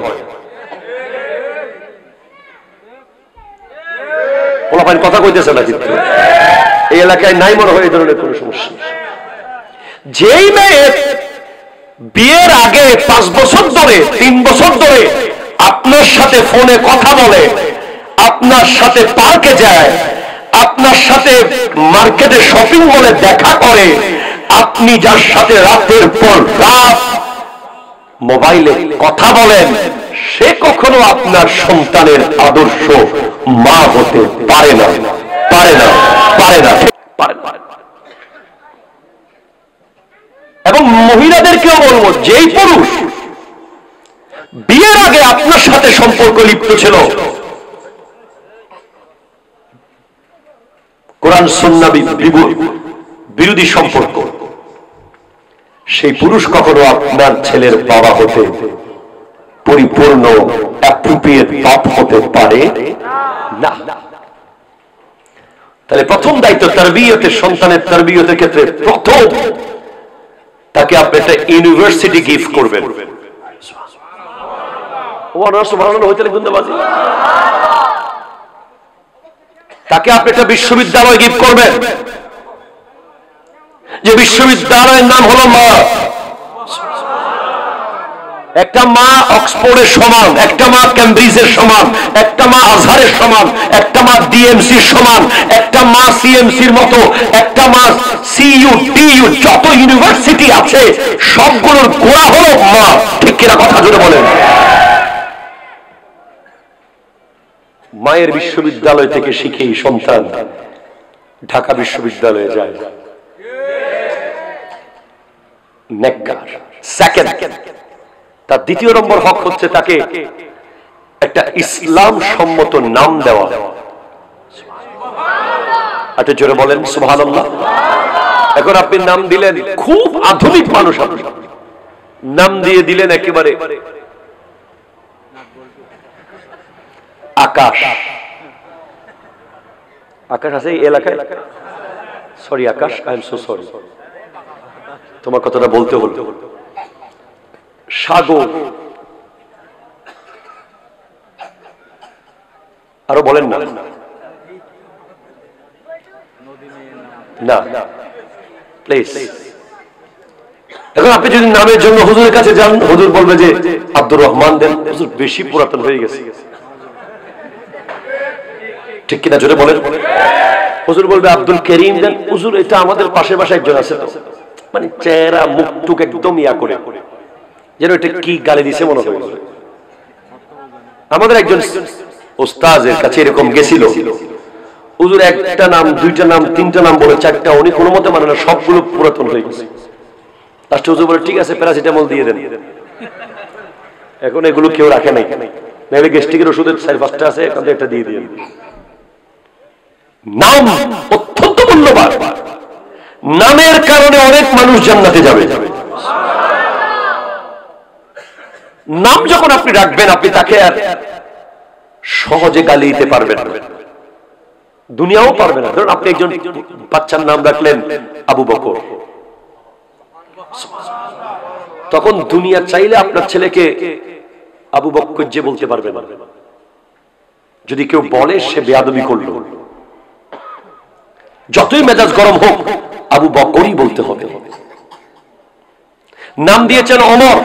কথা কইতেছে না, কিন্তু এই এলাকায় নাই মনে হয় এই ধরনের কোন সমস্যা। যেই মেয়ে বিয়ের আগে 5 বছর ধরে, 3 বছর ধরে আপনার সাথে ফোনে কথা বলে, আপনার সাথে পার্কে যায়, আপনার সাথে মার্কেটে শপিং মলে দেখা করে, আপনি যার সাথে রাতের পর রাত মোবাইলে কথা বলেন, সে কখনো আপনার সন্তানের আদর্শ মা হতে পারে না, পারে না, পারে না, পারে না। এবং মহিলাদেরকেও বলবো, যেই পুরুষ বিয়ের আগে আপনার সাথে সম্পর্ক লিপ্ত ছিল, কোরআন সুন্নাহ বিরোধী সম্পর্ক, সেই পুরুষ কখনো আপনার ছেলের বাবা হতে পরিপূর্ণ অ্যাপ্রোপ্রিয়েট বাপ হতে পারে না। তাহলে প্রথম দায়িত্ব তারবিয়তে, সন্তানের তারবিয়তের ক্ষেত্রে প্রথম তাকে আপনি একটা ইউনিভার্সিটি গিফট করবেন। তাকে আপনি একটা বিশ্ববিদ্যালয় গিফট করবেন, যে বিশ্ববিদ্যালয়ের নাম হলো মা। একটা মা অক্সফোর্ডের সমান, একটা মা ক্যামব্রিজের সমান, একটা মা আজহারের সমান, একটা মা ডিএমসির সমান, একটা মা সিএমসির মতো, একটা মা সিইউ, টিইউ, যত ইউনিভার্সিটি আছে সবগুলোর গোড়া হলো মা। ঠিক কিনা কথা জোরে বলেন? মায়ের বিশ্ববিদ্যালয় থেকে শিখেই সন্তান ঢাকা বিশ্ববিদ্যালয়ে যায়। নেককার। সেকেন্ড, তার দ্বিতীয় নম্বর হক হচ্ছে তাকে একটা ইসলাম সম্মত নাম দেওয়া। আচ্ছা জোরে বলেন সুবহানাল্লাহ। এখন আপনি নাম দিলেন, খুব আধুনিক মানুষ, আপনি নাম দিয়ে দিলেন একেবারে আকাশ। আকাশ আছে এই এলাকায়? Sorry Akash, I am so sorry, তোমার কথাটা বলতে বলতে। সাগর, আরো বলেন না, না প্লিজ। এখন এখন আপনি যদি নামের জন্য হুজুরের কাছে যান, হুজুর বলবে যে আব্দুর রহমান দেন, হুজুর বেশি পুরাতন হয়ে গেছে। ঠিক কিনা জোরে বলেন? হুজুর বলবে আব্দুল করিম দেন, হুজুর এটা আমাদের পাশের বাসায় একজন আছে, মানে চেহারা মুখটুক একদম ইয়া করে, যেন এটা কি গালি দিছে মনে হয়। আমাদের একজন ওস্তাদের কাছে এরকম গেছিল, হুজুর একটা নাম, দুইটা নাম, তিনটা নাম বলে চারটা, উনি কোনো মতে মানে না, সবগুলো পুরাতন হয়ে গেছে। লাস্টে হুজুর বলে ঠিক আছে প্যারাসিটামল দিয়ে দেন। এখন এগুলো কেউ রাখে নাই, নাহলে গ্যাস্ট্রিকের ওষুধের 4-5টা আছে, এখান থেকে একটা দিয়ে দিয়ে। নাম অত্যন্ত মূল্যবান, নামের কারণে অনেক মানুষ জান্নাতে যাবে। নাম যখন আপনি রাখবেন, আপনি তাকে আর সহজে গালি দিতে পারবেন না, দুনিয়াও পারবে না। ধরুন আপনি একজন বাচ্চার নাম রাখলেন আবু বকর, তখন দুনিয়া চাইলে আপনার ছেলেকে আবু বকর যে বলতে পারবে না। যদি কেউ বলে সে বেয়াদবি করল, যতই মেজাজ গরম হোক আবু বকরই বলতে হবে। নাম দিয়েছেন ওমর,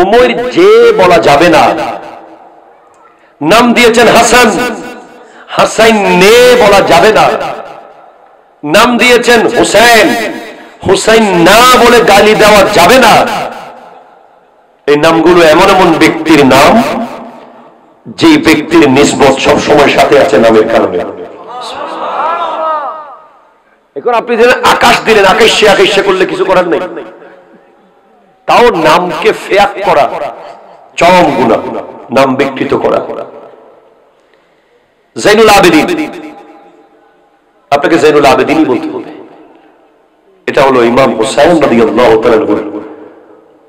ওমর যে বলা যাবে না। নাম দিয়েছেন হাসান, হাসাইন নে বলা যাবে না। নাম দিয়েছেন হুসাইন, হুসাইন না বলে গালি দেওয়া যাবে না। এই নামগুলো এমন এমন ব্যক্তির নাম যে ব্যক্তির নিসবত সব সময় সাথে আছে নামের কারণে। এখন আপনি দিলেন আকাশ, দিলেন আকাশে, আকাশে করলে কিছু করার নেই, তাও নামকে ফেয়াক করা চরম গুনাহ, নাম বিকৃত করা। জাইনুল আবেদিন, আপনাকে জাইনুল আবেদিনই বলতে হবে। এটা হলো ইমাম হুসাইন রাদিয়াল্লাহু তাআলা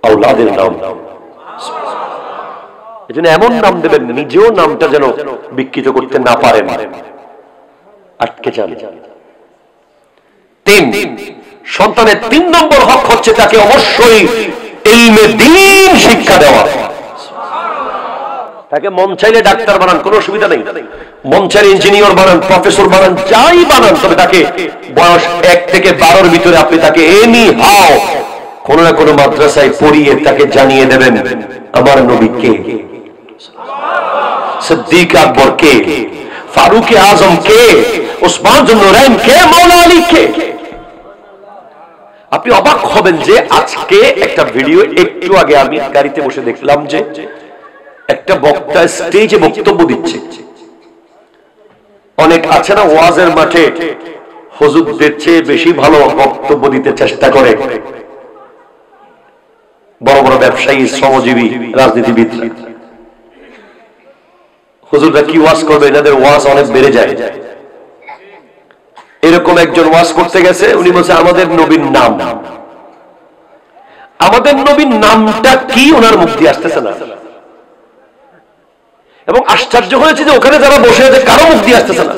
আওলাদের নাম। এজন্য এমন নাম দেবেন নিজেও নামটা যেন বিকৃত করতে না পারেন, আটকে যান। 3, সন্তানের 3 নম্বর হক হচ্ছে তাকে অবশ্যই ইলমে দ্বীন শিক্ষা দেওয়া। তাকে মন চাইলে ডাক্তার বানান, কোনো অসুবিধা নেই, মন চাইলে ইঞ্জিনিয়ার বানান, প্রফেসর বানান, যাই বানান, তবে তাকে বয়স 1 থেকে 12-র ভিতরে আপনি তাকে এনি হাও কোন না কোন মাদ্রাসায় পড়িয়ে তাকে জানিয়ে দেবেন আমার নবী কে, সিদ্দিক আকবর কে, ফারুক আজম কে, উসমান জুন নুরাইন কে, মাওলানা আলী কে। আপনি অবাক হবেন যে আজকে একটা ভিডিও একটু আগে আমি গাড়িতে বসে দেখলাম যে একটা বক্তা স্টেজে বক্তব্য দিচ্ছে। অনেক আছে না ওয়াজের মাঠে হুজুরদের চেয়ে বেশি ভালো বক্তব্য দিতে চেষ্টা করে, বড় বড় ব্যবসায়ী, শ্রমজীবী, রাজনীতিবিদ। হুজুররা কি ওয়াজ করবে, এনাদের ওয়াজ অনেক বেড়ে যায়। এরকম একজন ওয়াজ করতে গেছে, উনি বলছে আমাদের নবীর নাম, আমাদের নবীর নামটা কি ওনার মুখ দিয়ে আসতেছে না। এবং আশ্চর্য হয়েছে যে ওখানে যারা বসে আছে কারো মুখ দিয়ে আসতেছে না।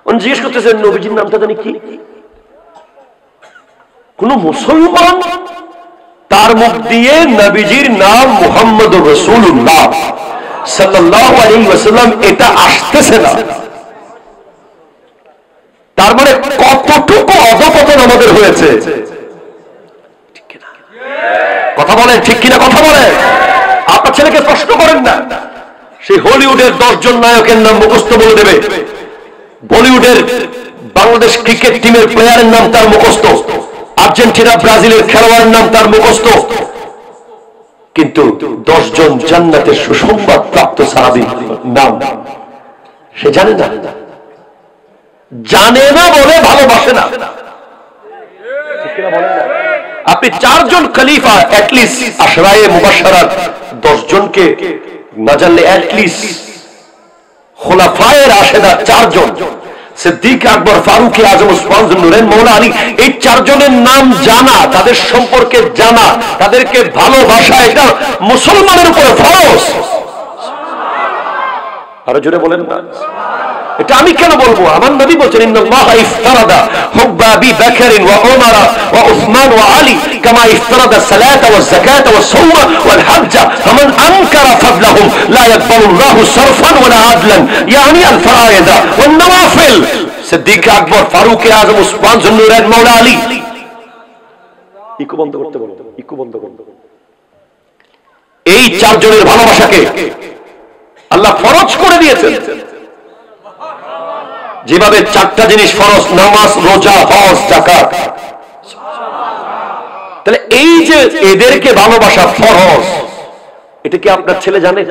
উনি জিজ্ঞেস করতেছেন নবীজির নামটা জানি কি। কোন মুসলমান তার মুখ দিয়ে নবীজির নাম মুহাম্মদুর রাসূলুল্লাহ সাল্লাল্লাহু আলাইহি ওয়াসাল্লাম এটা আসতেছে না। তার মানে কতটুকু অধপতন আমাদের হয়েছে। কথা বলেন ঠিক কিনা? কথা বলেন। আপনার ছেলেকে প্রশ্ন করেন না, সেই হলিউডের 10 জন নায়কের নাম মুখস্থ বলে দেবে, বলিউডের বাংলাদেশ ক্রিকেট টিমের প্লেয়ারের নাম তার মুখস্থ, আর্জেন্টিনা ব্রাজিলের খেলোয়াড়ের নাম তার মুখস্থ, কিন্তু 10 জন জান্নাতের সুসংবাদ প্রাপ্ত সাহাবীর নাম সে জানে না। জানে না বলে ভালোবাসে না। আপনি 4 জন খলিফা অ্যাটলিস্ট আশরায়ে মুবাশশারাত 10 জনকে না জানলে অ্যাটলিস্ট খুলাফায়ে রাশেদা 4 জন, সিদ্দিক আকবর, ফারুক আজম, উসমান জুন নুরাইন, মাওলানা আলী, এই 4 জনের নাম জানা, তাদের সম্পর্কে জানা, তাদেরকে ভালোবাসা, এটা মুসলমানের উপরে ফরজ। আরো জোরে বলেন না। এটা আমি কেন বলবো? আমার নবী বলেছেন ইন্নাল্লাহা ইফতারাদা হুব্বা আবি বকর ওয়া উমর ওয়া উসমান ওয়া আলী কামা ইফতারাদা সালাতা ওয়া যাকাতা ওয়া সাওমা ওয়াল হজ্জা ফামান আনকারা ফাদলাহুম লা ইয়াকবালুল্লাহু সারফান ওয়ালা আদলান ইয়ানি আল ফারায়েদা ওয়ান নওয়াফিল। সিদ্দিক আকবর, ফারুক আজম, উসমান জুন নুরাইন, মাওলানা আলী ইকো বন্ধ করতে বলো, ইকো বন্ধ করতে। এই চারজনের ভালোবাসাকে আল্লাহ ফরজ করে দিয়েছেন। যেভাবে চারটা জিনিস ফরজ, নামাজ, রোজা, হজ, যাকাত। তাহলে এই যে এদেরকে ভালোবাসা ফরজ, এটা কি আপনার ছেলে জানে?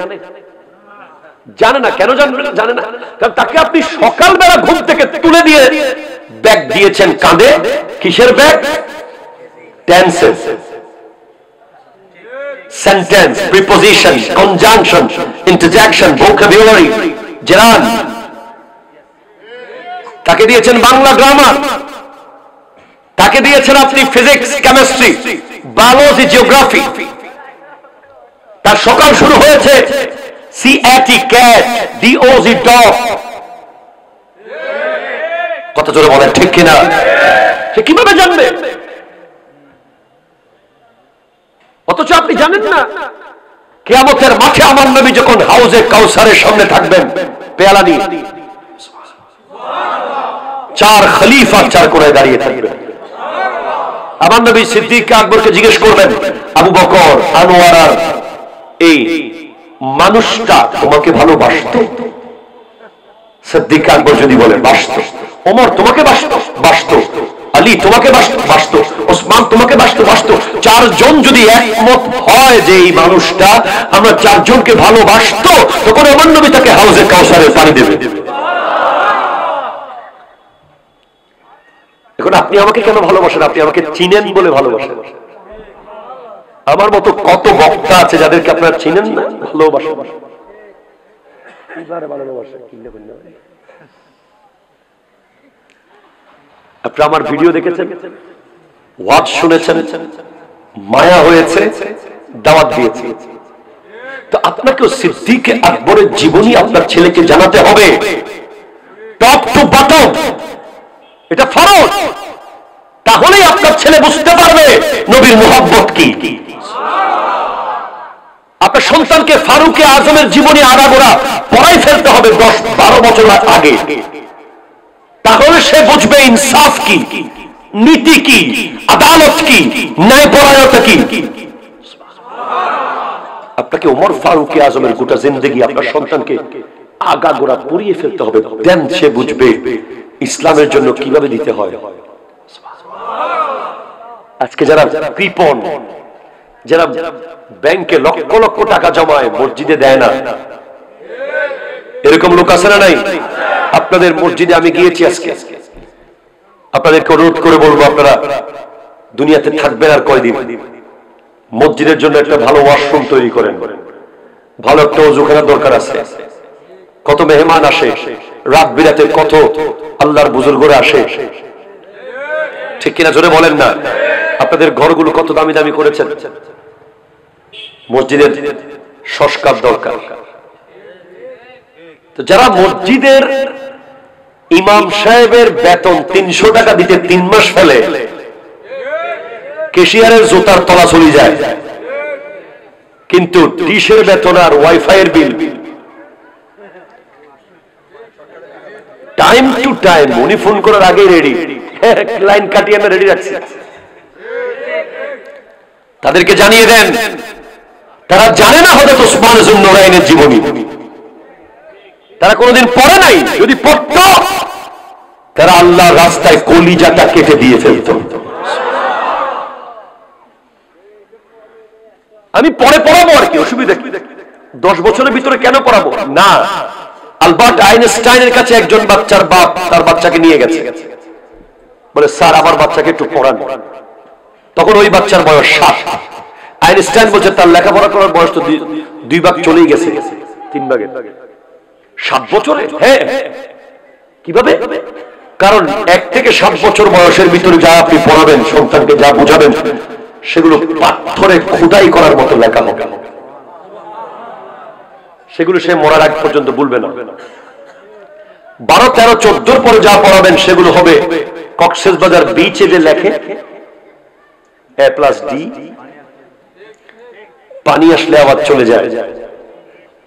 জানে না। কেন জানে না? কারণ তাকে আপনি সকালবেলা ঘুম থেকে তুলে দিয়ে ব্যাগ দিয়েছেন কাঁধে। কিসের bag? Tenses, sentence, preposition, conjunction, interjection, vocabulary, gerund. তাকে দিয়েছেন বাংলা গ্রামার, তাকে দিয়েছেন আপনি ফিজিক্স, কেমিস্ট্রি, বায়োলজি, জিওগ্রাফি। তার সকাল শুরু হয়েছে CAT, ক্যাট, DOG, ডগ। কত জোরে বলেন ঠিক কিনা? সে কিভাবে জানবে? অথচ আপনি জানেন না কিয়ামতের মাঠে আমার নবী যখন হাউজে কাউসারের সামনে থাকবেন পেয়ালা নিয়ে, চার খলিফা চার কোণায় দাঁড়িয়ে থাকবেন। আমার নবী সিদ্দিক আকবরকে জিজ্ঞেস করবেন, আবু বকর, আনোয়ার, এই মানুষটা তোমাকে ভালোবাসতো? সিদ্দিক আকবর যদি বলে বাসতো। ওমর তোমাকে বাসতো? আলী তোমাকে বাসতো? ওসমান তোমাকে বাসতো? চারজন যদি একমত হয় যে এই মানুষটা আমরা চারজনকে ভালোবাসতো, তখন আমার নবী তাকে হাউজে কাউসারের পানি দেবে। এখন আপনি আমাকে কেন ভালোবাসেন? আপনি আমাকে চিনেন বলে ভালোবাসেন। আমার মতো কত বক্তা আছে যাদেরকে আপনারা চিনেন না, ভালোবাসেন। আপনি আমার ভিডিও দেখেছেন, ওয়াজ শুনেছেন, মায়া হয়েছে, দাওয়াত দিয়েছে। তো আপনাকেও সিদ্দিক আকবরের জীবনী আপনার ছেলেকে জানাতে হবে, টপ টু বটম। এটা ফরজ। তাহলেই আপনার ছেলে বুঝতে পারবে নবীর মুহাব্বত কি। আপনার সন্তানকে ফারুকে আজমের জীবনী আগাগোড়া পড়াই ফেলতে হবে 10-12 বছর আগে। তাহলে সে বুঝবে ইনসাফ কি, নীতি কি, আদালত কি, ন্যায়পরায়ণতা কি। আপনাকে ওমর ফারুকে আজমের গোটা জিন্দেগি আপনার সন্তানকে আগাগোড়া পড়িয়ে ফেলতে হবে, দেন সে বুঝবে ইসলামের জন্য কিভাবে দিতে হয়। আজকে যারা কৃপণ, যারা ব্যাংকে লক্ষ লক্ষ টাকা জমায় মসজিদে দেয় না, এরকম লোক আছে না নাই? আপনাদের মসজিদে আমি গিয়েছি আজকে, আপনাদেরকে অনুরোধ করে বলবো, আপনারা দুনিয়াতে থাকবেন আর কয়দিন, মসজিদের জন্য একটা ভালো ওয়াশরুম তৈরি করেন, ভালো একটা ওযুখানার দরকার আছে। কত মেহমান আসে, রাত বিরাতে কত আল্লাহর বুজুর্গরা আসে, ঠিক কিনা জোরে বলেন না? আপনাদের ঘরগুলো কত দামি দামি করেছেন, মসজিদের সংস্কার দরকার। তো যারা মসজিদের ইমাম সাহেবের বেতন 300 টাকা দিতে 3 মাস ফেলে, ক্যাশিয়ারের জুতার তলা চলে যায়, কিন্তু ডিশের বেতন আর ওয়াইফাই এর বিল টাইম টু টাইম, উনি ফোন করার আগে রেডি, লাইন কাটিয়ে আমি রেডি রাখছি। তাদেরকে জানিয়ে দেন, তারা জানে না হযরত ওসমান যুন্নুরাইনের জীবনী, তারা কোনোদিন পড়ে নাই। যদি পড়তো, তারা আল্লাহর রাস্তায় কলিজাটা কেটে দিয়ে ফেলত। আমি পরে পড়াবো আর কি, অসুবিধা কি? 10 বছরের ভিতরে কেন পড়াবো না? আলবার্ট আইনস্টাইনের কাছে একজন বাচ্চার বাপ তার বাচ্চাকে নিয়ে গেছে, বলে স্যার আমার বাচ্চাকে একটু পড়ান। তখন ওই বাচ্চার বয়স 7। আইনস্টাইন বলছে তার লেখাপড়া করার বয়স তো 2 ভাগ চলেই গেছে, 3 ভাগে। 7 বছরে? হ্যাঁ। কিভাবে? কারণ 1 থেকে 7 বছর বয়সের ভিতরে যা আপনি পড়াবেন, সন্তানকে যা বোঝাবেন, সেগুলো পাথরে খোদাই করার মতো লেখা হবে, সেগুলো সে মরার আগ পর্যন্ত ভুলবে না। 12, 13, 14 পরে যা পড়াবেন সেগুলো হবে কক্সবাজার বিচে যে লেখে A+D, পানি আসলে আবার চলে যায়,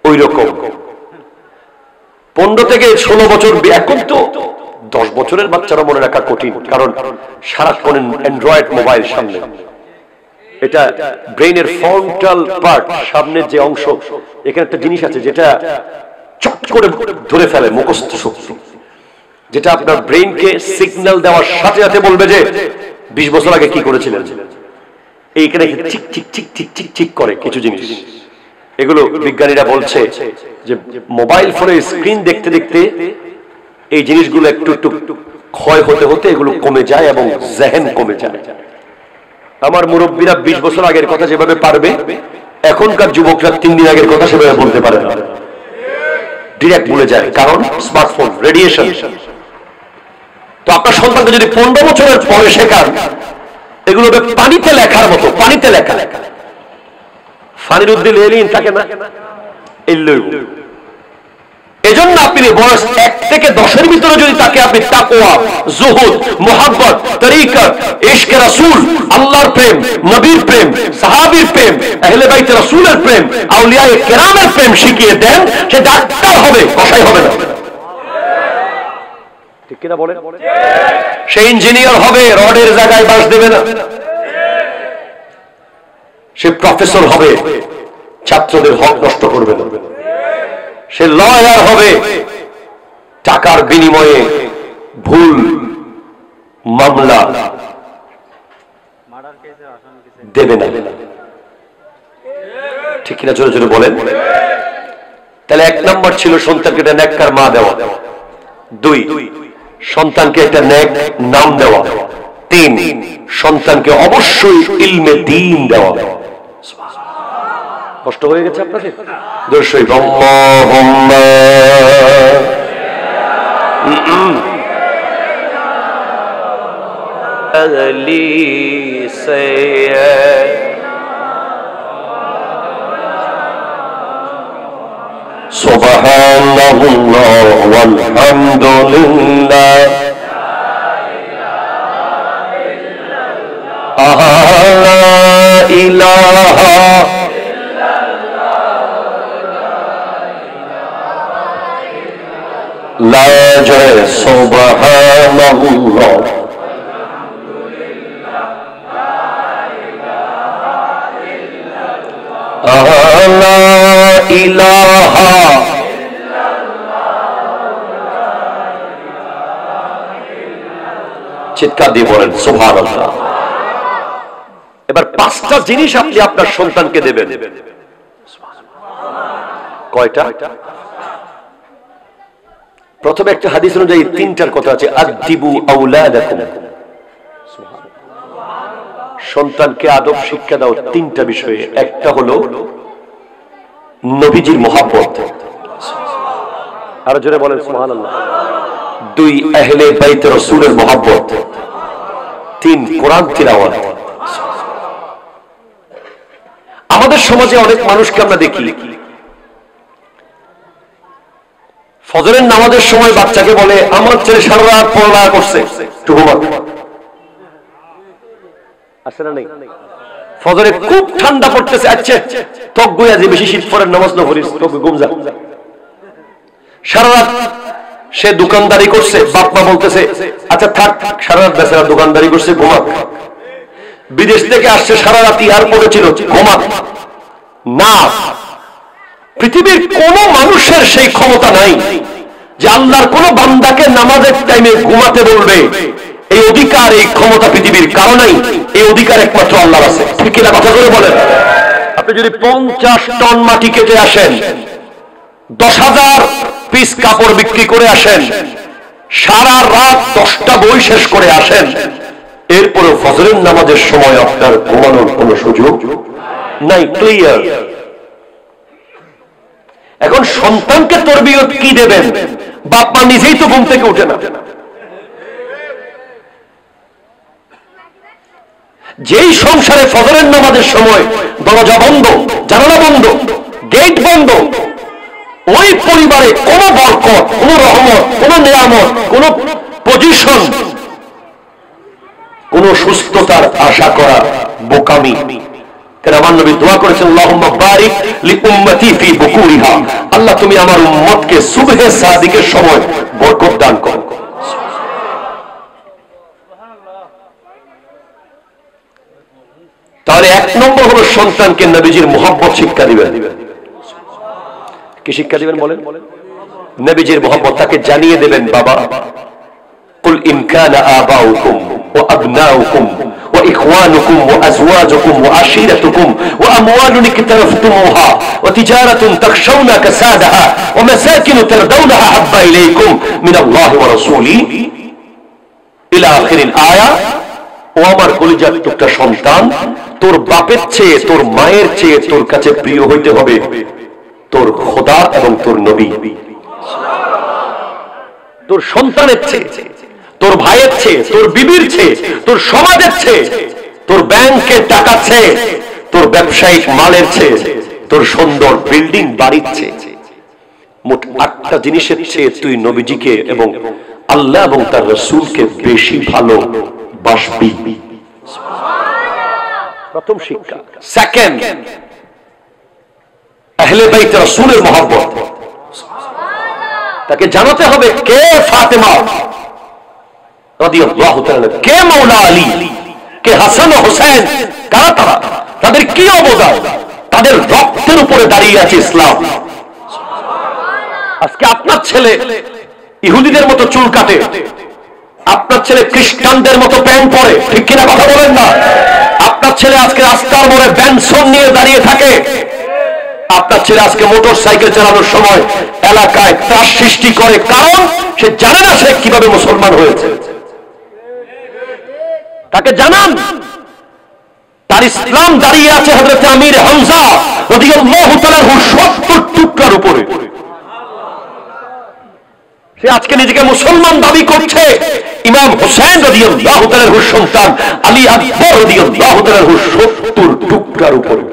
ওই রকম। 15 থেকে 16 বছর। এখন তো 10 বছরের বাচ্চারা মনে রাখা কঠিন, কারণ সারাক্ষণ অ্যান্ড্রয়েড মোবাইল সামনে, এটা ব্রেইনের ফ্রন্টাল পার্ট, সামনের যে অংশ, এখানে একটা জিনিস আছে যেটা চট করে ধরে ফেলে মুখস্থ শক্তি, যেটা আপনার ব্রেইনকে সিগন্যাল দেওয়ার সাথে সাথে বলবে যে 20 বছর আগে কি করেছিলেন। এইখানে চিক চিক চিক চিক চিক চিক করে কিছু জিনিস। এগুলো বিজ্ঞানীরা বলছে যে মোবাইল ফোনের স্ক্রিন দেখতে দেখতে এই জিনিসগুলো একটু একটু ক্ষয় হতে হতে এগুলো কমে যায় এবং জেহেন কমে যায়। আমার মুরব্বীরা 20 বছর আগের কথা যেভাবে পারবে, এখনকার যুবকরা 3 দিন আগের কথা সেভাবে বলতে পারে না, ডিরেক্ট ভুলে যায়, কারণ স্মার্টফোন, রেডিয়েশন। তো আপনার সন্তানকে যদি 15 বছরের পরে শেখান, এগুলো পানিতে লেখার মতো, পানিতে লেখা, ফানির উদ্দিন এলিন থাকে না, এজন্য আপনি বয়স 1 থেকে 10-এর ভিতরে যদি তাকে আপনি তাকওয়া, জুহুদ, মুহাব্বত, তরিকত, ইশকে রাসূল, আল্লাহর প্রেম, নবীর প্রেম, সাহাবীর প্রেম, আহলে বাইত রাসূলের প্রেম, আউলিয়ায়ে কেরামের প্রেম শিখিয়ে দেন, সে ডাক্তার হবে, কসাই হবে না। ঠিক কিনা বলেন? সে ইঞ্জিনিয়ার হবে, রডের জায়গায় বাঁশ দেবে না। সে প্রফেসর হবে, ছাত্রদের হক নষ্ট করবে না। সে লয়ার হবে, টাকার বিনিময়ে ভুল মামলা দেবে না। ঠিক কিনা জোরে জোরে বলেন? তাহলে 1 নম্বর ছিল সন্তানকে একটা নেককার মা দেওয়া, 2 সন্তানকে একটা নেক নাম দেওয়া, 3 সন্তানকে অবশ্যই ইলমে দ্বীন দেওয়া। কষ্ট হয়ে গেছে আপনাদের? দর্শক আল্লাহুম্মা আলি সাইয়্যিদ সুবহানাল্লাহ ওয়ালহামদুলিল্লাহ লা ইলাহা লা জয় সুবহানাল্লাহ লা ইলাহা চিৎকার দিয়ে বলেন সুবহানাল্লাহ। এবার 5টা জিনিস আপনি আপনার সন্তানকে দেবেন। কয়টা? প্রথমে একটা হাদিস অনুযায়ী 3টার কথা আছে, আদিবু আওলাদাকুম, সন্তানকে আদব শিক্ষা দাও 3টা বিষয়ে। একটা হলো নবীজির মহব্বত, আরো জোরে বলেন সুবহানাল্লাহ। 2 আহলে বাইত রাসূলের মহব্বত, 3 কোরআন তিলাওয়াত। আমাদের সমাজে অনেক মানুষকে আমরা দেখি ফজরের নামাজের সময় বাচ্চাকে বলে, আমার ছেলে সারা রাত পড়ালেখা করছে, একটু ঘুমাক। আছে না নেই? ফজরে খুব ঠান্ডা পড়তেছে, আচ্ছা তক গুয়া যে বেশি শীত পড়ার নামাজ না পড়িস, তক ঘুম যা। সারা রাত সে দোকানদারি করছে, বাপ মা বলতেছে আচ্ছা থাক, সারা রাত বেচারা দোকানদারি করছে, ঘুমাক। বিদেশ থেকে আসছে, সারা রাত এয়ারপোর্টে ছিল, ঘুমাক না। পৃথিবীর কোন মানুষের সেই ক্ষমতা নাই যে আল্লাহর কোন বান্দাকে নামাজের টাইমে ঘুমাতে বলবে। এই অধিকার, এই ক্ষমতা পৃথিবীর কারো নাই। এই অধিকার একমাত্র আল্লাহর আছে। ঠিক কিনা কথা করে বলেন? আপনি যদি 50 টন মাটি কেটে আসেন, 10,000 পিস কাপড় বিক্রি করে আসেন, সারা রাত 10টা বই শেষ করে আসেন, এরপরে ফজরের নামাজের সময় আপনার ঘুমানোর কোন সুযোগ নাই। ক্লিয়ার? এখন সন্তানকে তরবিয়ত কি দেবেন? বাপ মা নিজেই তো ঘুম থেকে উঠে না। যেই সংসারে ফজরের নামাজের সময় দরজা বন্ধ, জানালা বন্ধ, গেট বন্ধ, ওই পরিবারে কোন বরকত, কোন রহমত, কোন নিয়ামত, কোন পজিশন, কোন সুস্থতার আশা করা বোকামি। কেন আমার নবী দোয়া করেছেন, আল্লাহুম্মা বারিক লি উম্মতি ফি বুকুরিহা, আল্লাহ তুমি আমার উম্মতকে সুবহে সাদিকের সময় বরকত দান করো। তাহলে 1 সন্তানকে নবীজির মুহাব্বত শিক্ষা দিবেন। কি শিক্ষা দিবেন বলেন? নবীজির মুহাব্বত তাকে জানিয়ে দেবেন, বাবা কুল ইন কানা আবাউকুম ওয়া আবনাউকুম ওয়া ইখওয়ানুকুম ওয়া আজওয়াজুকুম ওয়া আশীরাতুকুম ওয়া আমওয়ালুন ইকতারাফতুমুহা ওয়া তিজারাতুন তাখশাউনা কাসাদাহা ওয়া মাসাকিন তারদাউনাহা হাব্বা ইলাইকুম মিনাল্লাহি ওয়া রাসূলিহি ইলা আখিরিল আয়া। ও আমার কলিজার টুকরা সন্তান, তোর বাপের চেয়ে, তোর মায়ের চেয়ে তোর কাছে প্রিয় হইতে হবে তোর খোদা এবং তোর নবী। তোর সন্তানের চেয়ে, তোর ভাইয়ের চেয়ে, তোর বিবির চেয়ে, তোর সমাজের চেয়ে, তোর ব্যাংকের টাকা চেয়ে, তোর ব্যবসায়িক মালের চেয়ে, তোর সুন্দর বিল্ডিং বাড়ির চেয়ে, মোট 8টা জিনিসের চেয়ে তুই নবীজিকে এবং আল্লাহ এবং তার রাসূলকে বেশি ভালোবাসবি। প্রথম শিক্ষা। সেকেন্ড, আহলে বাইত রাসূলের মহব্বত তাকে জানাতে হবে কে ফাতেমা রাদিয়াল্লাহু তাআলা, কে মাওলা আলী, কে হাসান ও হুসাইন, কারা তারা, তাদের কি অবদান, তাদের রক্তের উপরে দাঁড়িয়ে আছে ইসলাম। আজকে আপনার ছেলে ইহুদিদের মতো চুল কাটে, আপনার ছেলে খ্রিস্টানদের মতো প্যান্ট পরে, ঠিক কিনা কথা বলেন না? আপনার ছেলে আজকে রাস্তার মোড়ে ব্যানসন নিয়ে দাঁড়িয়ে থাকে, আপনার ছেলে আজকে মোটর সাইকেল চালানোর সময় এলাকায় ত্রাস সৃষ্টি করে, কারণ সে জানে না সে কিভাবে মুসলমান হয়েছে। তাকে জানান তার ইসলাম দাঁড়িয়ে আছে হযরত আমির হামজা রাদিয়াল্লাহু তাআলা 70 টুকরার উপরে। সে আজকে নিজেকে মুসলমান দাবি করছে ইমাম হুসাইন রাদিয়াল্লাহু তাআলার সন্তান আলী আকবর রাদিয়াল্লাহু তাআলার 70 টুকরার উপরে।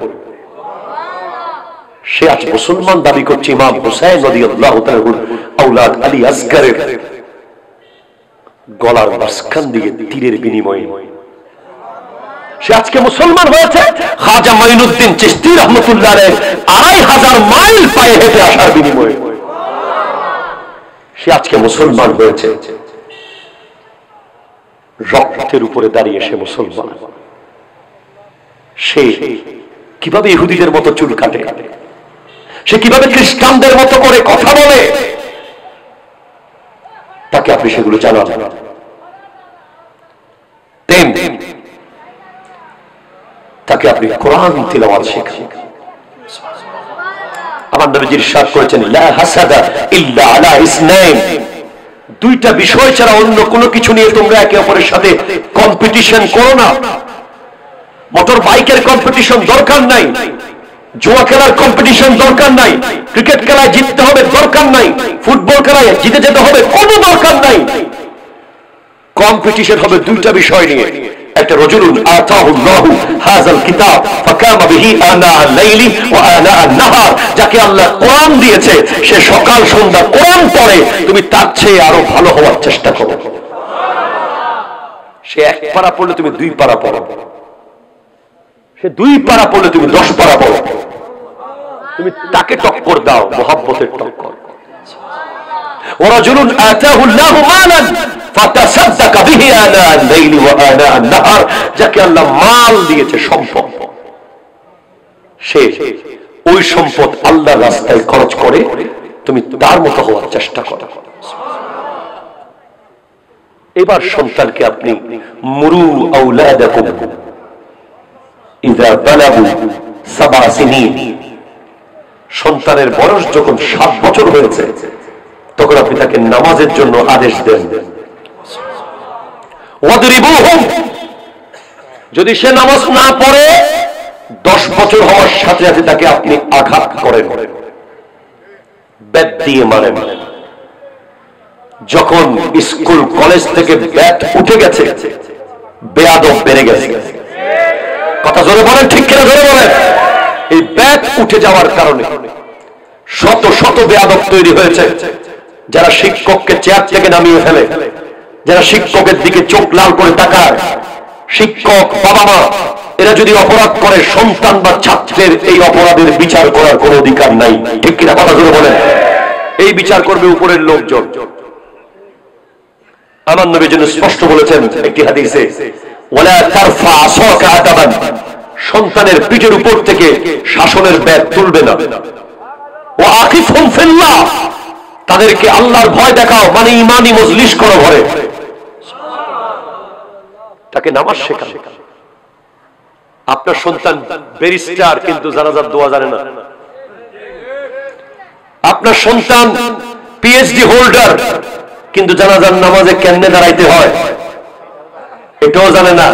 সে আজ মুসলমান দাবি করছে ইমাম হুসাইন রাদিয়াল্লাহু তাআলার আওলাদ আলী আসগরের গলার মাঝখান দিয়ে তীরের বিনিময়ে সে আজকে মুসলমান হয়েছে। খাজা মাইনুদ্দিন চিশতি রাহমাতুল্লাহ আলাইহি 2500 মাইল পায়ে হেঁটে আসার বিনিময়ে সে আজকে মুসলমান হয়েছে। রক্তের উপরে দাঁড়িয়ে সে মুসলমান। সে কিভাবে ইহুদিদের মতো চুল কাটে, সে কিভাবে খ্রিস্টানদের মতো করে কথা বলে, তাকে আপনি সেগুলো জানান। তাকে আপনি কোরআন তিলাওয়াত শেখান। আমার নবী ইরশাদ করেছেন লা হাসাদা ইল্লা আলা ইসনাইন, দুইটা বিষয় ছাড়া অন্য কোনো কিছু নিয়ে তোমরা একে অপরের সাথে কম্পিটিশন করো না। মোটর বাইকের কম্পিটিশন দরকার নাই, জুয়া খেলার কম্পিটিশন দরকার নাই, ক্রিকেট খেলায় জিততে হবে দরকার নাই, ফুটবল খেলায় জিতে যেতে হবে কোনো দরকার নাই। কম্পিটিশন হবে দুইটা বিষয় নিয়ে। একটা রাজুলুন আতাহুল্লাহু হাযাল কিতাব ফাকামা বিহি আনা আল-লাইলি ওয়া আনা আন-নাহার, যাকে আল্লাহ কোরআন দিয়েছে সে সকাল সন্ধ্যা কোরআন পড়ে, তুমি তার চেয়ে আরো ভালো হওয়ার চেষ্টা করো। সে 1 পারা পড়লে তুমি 2 পারা পড়ো, সে 2 পারা পড়লে তুমি 10 পারা পড়ো। তুমি তাকে টক্কর দাও, মুহাব্বতের টক্কর। ওয়ারাজুলুন আতাহুল্লাহু মালান ফাতাসাদ্দাকা বিহি আনা আল-লাইলি ওয়া আনা আন-নাহার, যাকে আল্লাহ মাল দিয়েছে, সম্পদ, সে ওই সম্পদ আল্লাহর রাস্তায় খরচ করে, তুমি তার মতো হওয়ার চেষ্টা করো। এবার সন্তানকে আপনি মুরু আওলাদাকুম ইযা বালাগু 7 সিনিন, সন্তানের বয়স যখন 7 বছর হয়েছে তখন আপনি তাকে নামাজের জন্য আদেশ দেন। ওয়াদরিবুহুম, যদি সে নামাজ না পড়ে 10 বছর হওয়ার সাথে সাথে তাকে আপনি আঘাত করেন, ব্যাট দিয়ে মারেন। যখন স্কুল কলেজ থেকে ব্যাট উঠে গেছে, বেয়াদব বেড়ে গেছে। কথা জোরে বলেন, ঠিক কিনা জোরে বলেন। এই ব্যাট উঠে যাওয়ার কারণে শত শত বেয়াদব তৈরি হয়েছে, যারা শিক্ষককে চেয়ার থেকে নামিয়ে ফেলে, যারা শিক্ষকের দিকে চোখ লাল করে তাকায়। শিক্ষক, বাবা মা এরা যদি অপরাধ করে, সন্তান বা ছাত্রের এই অপরাধের বিচার করার কোনো অধিকার নাই, ঠিক কিনা কথা জোরে বলেন। এই বিচার করবে উপরের লোকজন। আমার নবী যেন স্পষ্ট বলেছেন একটি হাদিসে, ওয়ালা তারফা আসাকা আদাবান সন্তানের পিঠের উপর থেকে শাসনের ব্যাগ তুলবে না। ও আকিফহুম ফিল্লাহ, তাদেরকে আল্লাহর ভয় দেখাও, মানে ইমানি মজলিস করো ঘরে, তাকে নামাজ শেখাও। আপনার সন্তান ব্যারিস্টার কিন্তু জানাজার দোয়া জানে না। আপনার সন্তান পিএইচডি হোল্ডার কিন্তু জানাজার নামাজে কেমনে দাঁড়াইতে হয় এটাও জানে না।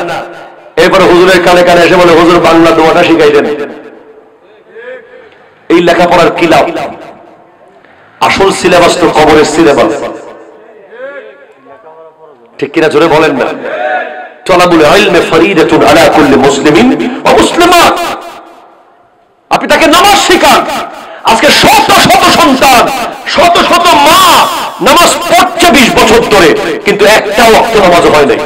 এরপরে হুজুরের কানে কানে এসে বলে, হুজুর বাংলা দোয়াটা শিখাই দেন। এই লেখাপড়ার কি লাভ? আসল সিলেবাস তো কবরের সিলেবাস, ঠিক কিনা জোরে বলেন না? তলাবুল ইলমি ফরিদাতুন আলা কুল্লি মুসলিমিন ওয়া মুসলিমাত। আপনি তাকে নামাজ শেখান। আজকে শত শত সন্তান, শত শত মা নামাজ পড়ছে 20 বছর ধরে, কিন্তু একটা ওয়াক্ত নামাজ হয় নাই।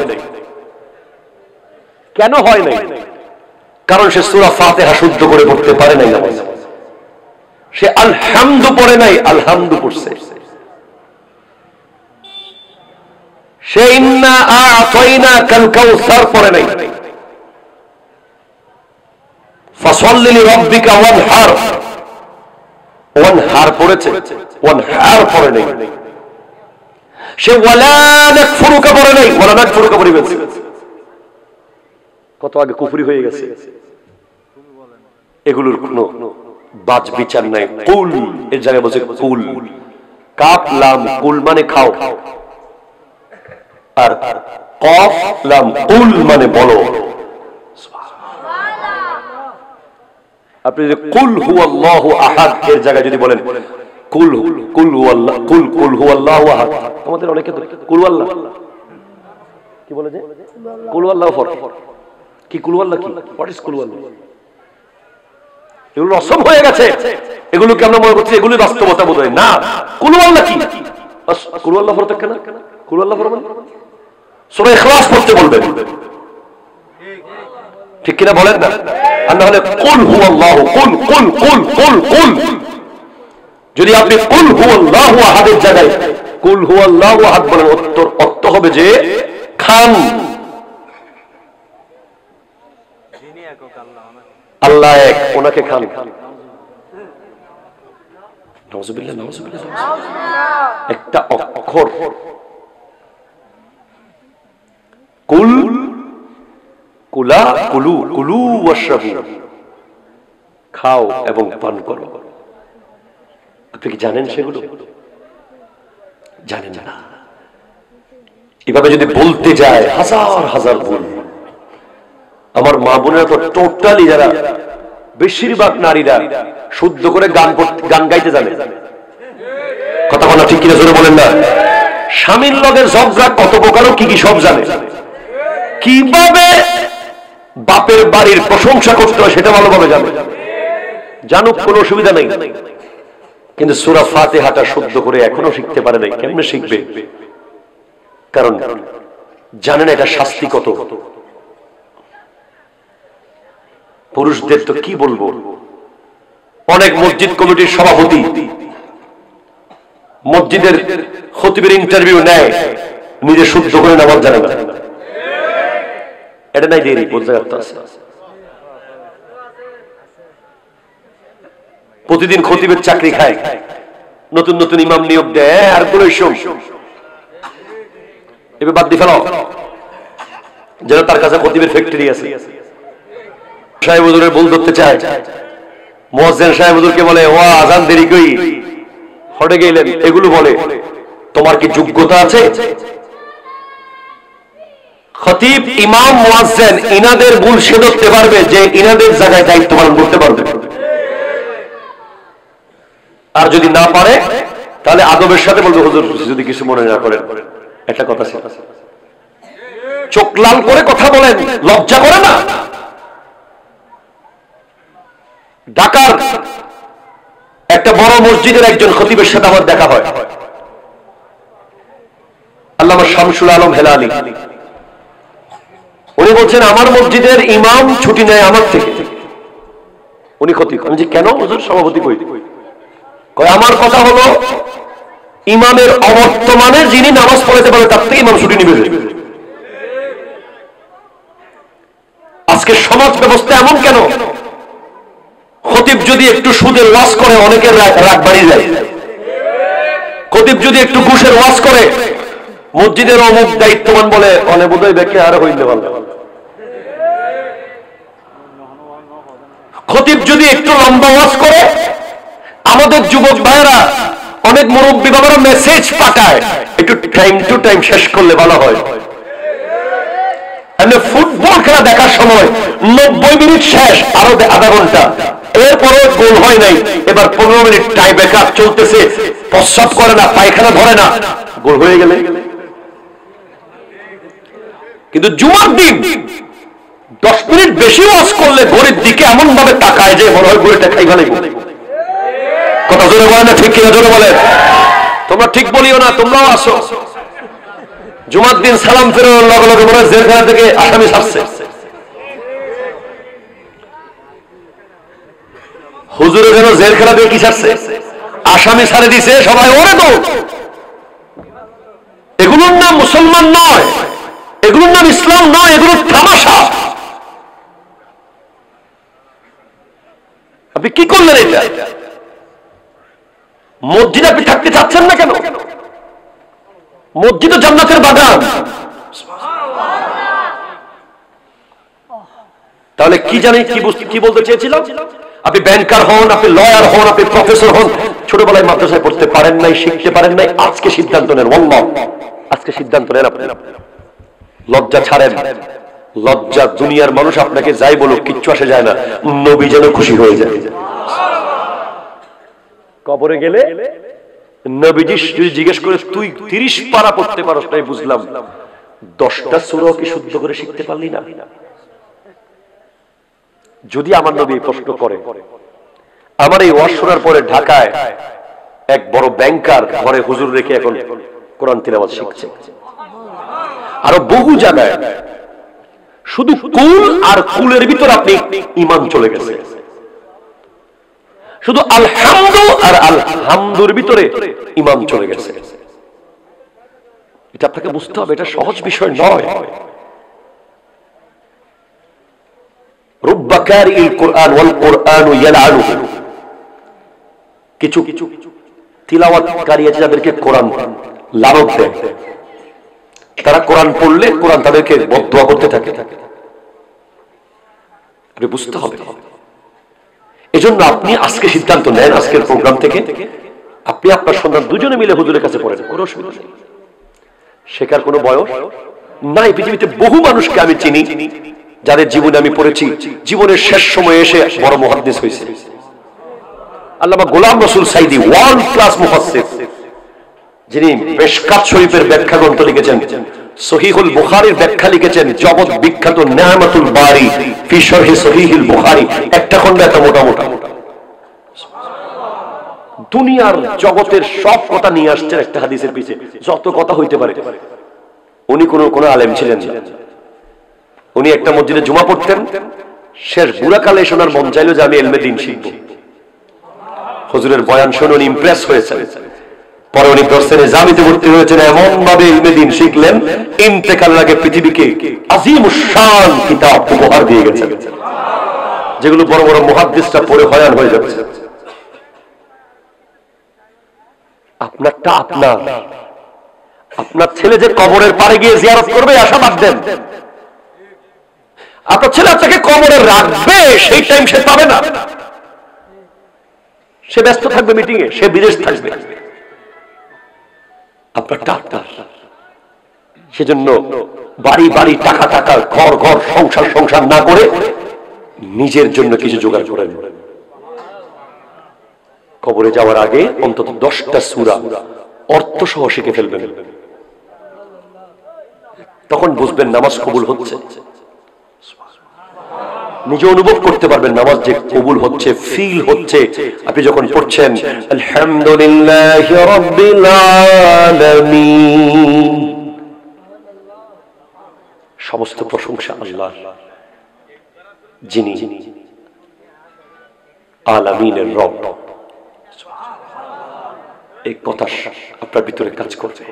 কেন হয় নাই? কারণ সে সূরা ফাতিহা শুদ্ধ করে পড়তে পারে নাই নামাজ। সে আলহামদু পড়ে নাই, আলহামদু পড়ছে। সে ইন্না আ'তাইনাকাল কাউসার পড়ে নাই। ফাসাল্লি লিরাব্বিকা ওয়ানহার, ওয়ানহার পড়েছে, ওয়ানহার পড়ে নাই। সে ওয়ালা নাকফুরুকা পড়ে নাই, ওয়ালা নাকফুরুকা পড়ে গেছে। কত আগে কুফরি হয়ে গেছে। এগুলোর কোনো বাজ বিচার নাই। কুল এর জায়গায় বলছে কুল, কাফ লাম কুল মানে খাও, আর কফ লাম কুল মানে বলো। আপনি যদি কুল হুয়াল্লাহু আহাদ এর জায়গায় যদি বলেন কুল কুল হুয়াল্লাহ, কুল কুল হুয়াল্লাহু আহাদ, আমাদের অনেকে কুল আল্লাহ কি বলে যে কুল আল্লাহু ফর কি, কুল আল্লাহ কি, হোয়াট ইজ কুল আল্লাহ? এগুলো রসম হয়ে গেছে। এগুলোকে আমরা মনে করছি এগুলো বাস্তবতা বোধ হয় না। কুল আল্লাহ কি? কুল আল্লাহ ফর থাকে না, কুল আল্লাহ ফর সূরা ইখলাস পড়তে বলবেন, ঠিক কিনা বলেন না? আর না হলে কুল হুয়াল্লাহু, কুল কুল কুল কুল কুল। যদি আপনি কুল হুয়াল্লাহু আহাদের জায়গায় কুল হুয়াল্লাহু আহাদ বলেন, অর্থ হবে যে খান, আল্লাহ এক, ওনাকে খান। নাউযুবিল্লাহ, নাউযুবিল্লাহ। একটা অক্ষর কুল, কুলা, কুলু, কুলু ওয়াশরাবু, খাও এবং পান করো। আপনি কি জানেন সেগুলো? জানেন না। এভাবে যদি বলতে যায় হাজার হাজার ভুল। আমার মা বোনেরা তো টোটালি, যারা বেশিরভাগ নারীরা শুদ্ধ করে গান গাইতে জানে। কথা বলা ঠিক কিনা জোরে বলেন না? স্বামীর লগের ঝগড়া কত প্রকারও কি কি সব জানে। কিভাবে বাপের বাড়ির প্রশংসা করতে হয় সেটা ভালোভাবে জানে। জানুক, কোনো অসুবিধা নেই, কিন্তু সূরা ফাতিহাটা শুদ্ধ করে এখনো শিখতে পারে নাই। কেমনে শিখবে? কারণ জানে না এটা শাস্তি কত। পুরুষদের তো কি বলবো, অনেক মসজিদ কমিটির সভাপতি মসজিদের খতিবের ইন্টারভিউ নেয়, নিজে শুদ্ধ করে নামাজ জানে না। এটা নাই দেরি বলতে আছে। প্রতিদিন খতিবের চাকরি খায়, নতুন নতুন ইমাম নিয়োগ দেয়, আর গুলো এবার বাদ দিয়ে ফেলো, যেন তার কাছে খতিবের ফ্যাক্টরি আছে। সাহেব হুজুরের ভুল ধরতে চায়, মুয়াজ্জিন সাহেব হুজুরকে বলে ও আজান দেরি কই হটে গেলেন, এগুলো বলে। তোমার কি যোগ্যতা আছে? খতিব, ইমাম, মুয়াজ্জিন ইনাদের ভুল সে ধরতে পারবে যে ইনাদের জায়গায় দায়িত্ব পালন করতে পারবে। আর যদি না পারে তাহলে আদবের সাথে বলবে, হুজুর যদি কিছু মনে না করেন একটা কথা ছিল। চোখ লাল করে কথা বলেন, লজ্জা করে না? ঢাকার একটা বড় মসজিদের একজন খতিবের সাথে আমার দেখা হয়, আল্লামা শামসুল আলম হেলালি। উনি বলছেন আমার মসজিদের ইমাম ছুটি নেয় আমার থেকে, উনি খতিব। আমি যে কেন হুজুর? সভাপতি কই? কয় আমার কথা হলো ইমামের অবর্তমানে যিনি নামাজ পড়াতে পারে তার থেকে ইমাম ছুটি নিবে। আজকে সমাজ ব্যবস্থা এমন কেন? খতিব যদি একটু সুদের ওয়াজ করে অনেকের রাগ বাড়িয়ে যায়। খতিব যদি একটু ঘুষের ওয়াজ করে মসজিদের অমুক দায়িত্ববান বলে অনেক বোধহয় দেখে আরো হইলে ভালো। খতিব যদি একটু লম্বা ওয়াজ করে আমাদের যুবক ভাইয়েরা অনেক মুরব্বী বাবারা মেসেজ পাঠায় একটু টাইম টু টাইম শেষ করলে ভালো হয়। ফুটবল খেলা দেখার সময় 90 মিনিট শেষ, আরো আধা ঘন্টা, এরপরে গোল হয় নাই, এবার 15 মিনিট টাই ব্রেকার চলতেছে, প্রস্রাব করে না, পায়খানা ধরে না, গোল হয়ে গেলে। কিন্তু জুমার দিন 10 মিনিট বেশি ওয়াজ করলে ঘড়ির দিকে এমন ভাবে তাকায় যে মনে হয় ঘড়িটা খাই ফেলে। কথা জোরে বলে না, ঠিক কিনা জোরে বলে? তোমরা ঠিক বলিও না, তোমরাও আসো। জুমার দিন সালাম ফেরানোর লগে লগে মনে হয় জেলখানা থেকে আসামি ছাড়ছে। হুজুরে যেন জেলখানা থেকে কি ছাড়ছে? আসামি ছাড়ে দিছে। সবাই ওরে তো, এগুলোর নাম মুসলমান নয়, এগুলোর নাম ইসলাম নয়, এগুলো তামাশা। আপনি কি করলেন? এটা মসজিদ আপনি থাকতে চাচ্ছেন না কেন? মসজিদ জান্নাতের বাগান। তাহলে কি জানি কি বলতে চেয়েছিলাম? আপনি ব্যাংকার হন, আপনি লয়ার হন, আপনি প্রফেসর হন, ছোটবেলায় মাদ্রাসায় পড়তে পারেন নাই, শিখতে পারেন নাই, আজকে সিদ্ধান্ত নেন। ওয়াল্লাহ, আজকে সিদ্ধান্ত নেন আপনি। লজ্জা ছাড়েন। লজ্জা দুনিয়ার মানুষ আপনাকে যাই বলুক কিচ্ছু আসে যায় না, নবী যেন খুশি হয়ে যায়। কবরে গেলে নবীজি জিজ্ঞেস করে তুই 30 পারা পড়তে পারস নাই, বুঝলাম 10টা সূরা কি শুদ্ধ করে শিখতে পারলি না? যদি আমার নবী প্রশ্ন করে, আমার এই ওয়াজ শোনার পরে ঢাকায় এক বড় ব্যাংকার ঘরে হুজুর রেখে এখন কোরআন তিলাওয়াত শিখছে। আরো বহু জায়গায় শুধু কুল আর কুলের ভিতর আপনি ঈমান চলে গেছে। শুধু আলহামদু আর আলহামদুর ভিতরে ঈমান চলে গেছে। এটা আপনাকে বুঝতে হবে, এটা সহজ বিষয় নয়। রুব্বা কারিল কুরআন ওয়াল কুরআনু ইয়ালআনুহু, কিছু তিলাওয়াতকারী আছে যাদেরকে কোরআন লানত দেয়। তারা কোরআন পড়লে কোরআন তাদেরকে বদদুয়া করতে থাকে। আপনি বুঝতে হবে। এজন্য আপনি আজকে সিদ্ধান্ত নেন, আজকের প্রোগ্রাম থেকে আপনি আপনার সন্তান দুজনে মিলে হুজুরের কাছে পড়েন, কোনো অসুবিধা নেই। শেখার কোনো বয়স নাই। পৃথিবীতে বহু মানুষকে আমি চিনি যাদের জীবনে আমি পড়েছি, জীবনের শেষ সময়ে এসে বড় মুহাদ্দিস হয়েছে। আল্লামা গোলাম রসুল সাইদি ওয়ার্ল্ড ক্লাস মুফাসসির, যিনি মিশকাত শরীফের ব্যাখ্যা গ্রন্থ লিখেছেন, সহিহুল বুখারীর ব্যাখ্যা লিখেছেন, জগৎ বিখ্যাত নিয়ামাতুল বারি ফি শরহি সহিহুল বুখারী, একটা খন্ড এত মোটা মোটা। দুনিয়ার জগতের সব কথা নিয়ে আসছেন একটা হাদিসের পিছে, যত কথা হইতে পারে। উনি কোন আলেম ছিলেন না। উনি একটা মসজিদে জুমা পড়তেন, শেষ বুড়াকালে শোনার মন চাইল যে আমি ইলমে দ্বীন শিখব। হুজুরের বয়ান শুনে উনি ইমপ্রেস হয়েছেন। পরে উনি দর্শনে জামিতে ভর্তি হয়েছেন, এমন ভাবে ইলমে দ্বীন শিখলেন, ইন্তেকালের আগে পৃথিবীকে আযীমুশ শান কিতাব উপহার দিয়ে গেছেন, যেগুলো বড় বড় মুহাদ্দিসরা পড়ে হয়রান হয়ে যাচ্ছে। আপনারটা আপনার। আপনার ছেলে যে কবরের পাড়ে গিয়ে জিয়ারত করবে আশাবাদ দেন। আপনার ছেলে আপনাকে কবরে রাখবে, সেই টাইম সে পাবে না। সে ব্যস্ত থাকবে মিটিং এ, সে বিদেশ থাকবে। আপনার টাকা, সেজন্য বাড়ি বাড়ি টাকা টাকা, ঘর ঘর, সংসার সংসার না করে নিজের জন্য কিছু জোগাড় করেন। কবরে যাওয়ার আগে অন্তত 10টা সূরা অর্থ সহ শিখে ফেলবেন। তখন বুঝবেন নামাজ কবুল হচ্ছে। নিজে অনুভব করতে পারবেন নামাজ যে কবুল হচ্ছে, ফিল হচ্ছে। আপনি যখন পড়ছেন আলহামদুলিল্লাহি রাব্বিল আলামিন, সমস্ত প্রশংসা আল্লাহর, যিনি আলামিনের রব। এই কথা আপনার ভিতরে কাজ করবে।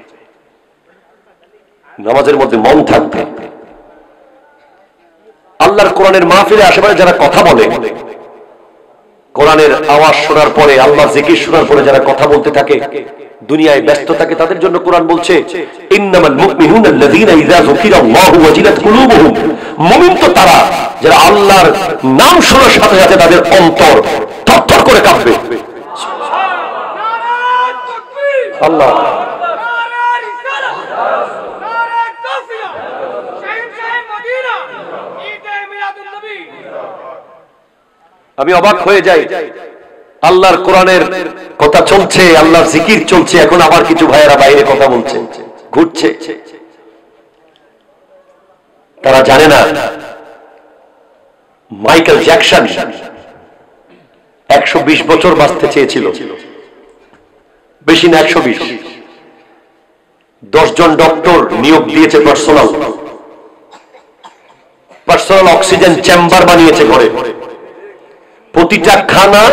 নামাজের মধ্যে মন থাকবে। আল্লাহর কোরআনের মাহফিলে আশেপাশে যারা কথা বলে, কোরআনের আওয়াজ শোনার পরে, আল্লাহর জিকির শোনার পরে যারা কথা বলতে থাকে, দুনিয়ায় ব্যস্ত থাকে, তাদের জন্য কোরআন বলছে ইন্নামাল মুমিনুনা আল্লাযীনা ইযা যুকিরাল্লাহু ওয়াজিলাত কুলুবুহুম। মুমিন তো তারা যারা আল্লাহর নাম শোনার সাথে সাথে তাদের অন্তর থরথর করে কাঁপবে। আল্লাহ আমি অবাক হয়ে যাই, আল্লাহর কোরআনের কথা চলছে, আল্লাহর জিকির চলছে, এখন আবার কিছু ভাইয়েরা বাইরে কথা বলছে, ঘুরছে। তারা জানে না মাইকেল জ্যাকসন 120 বছর বাঁচতে চেয়েছিল, বেশি না 120। 10 জন ডক্টর নিয়োগ দিয়েছে, পার্সোনাল অক্সিজেন চেম্বার বানিয়েছে ঘরে। প্রতিটা খানা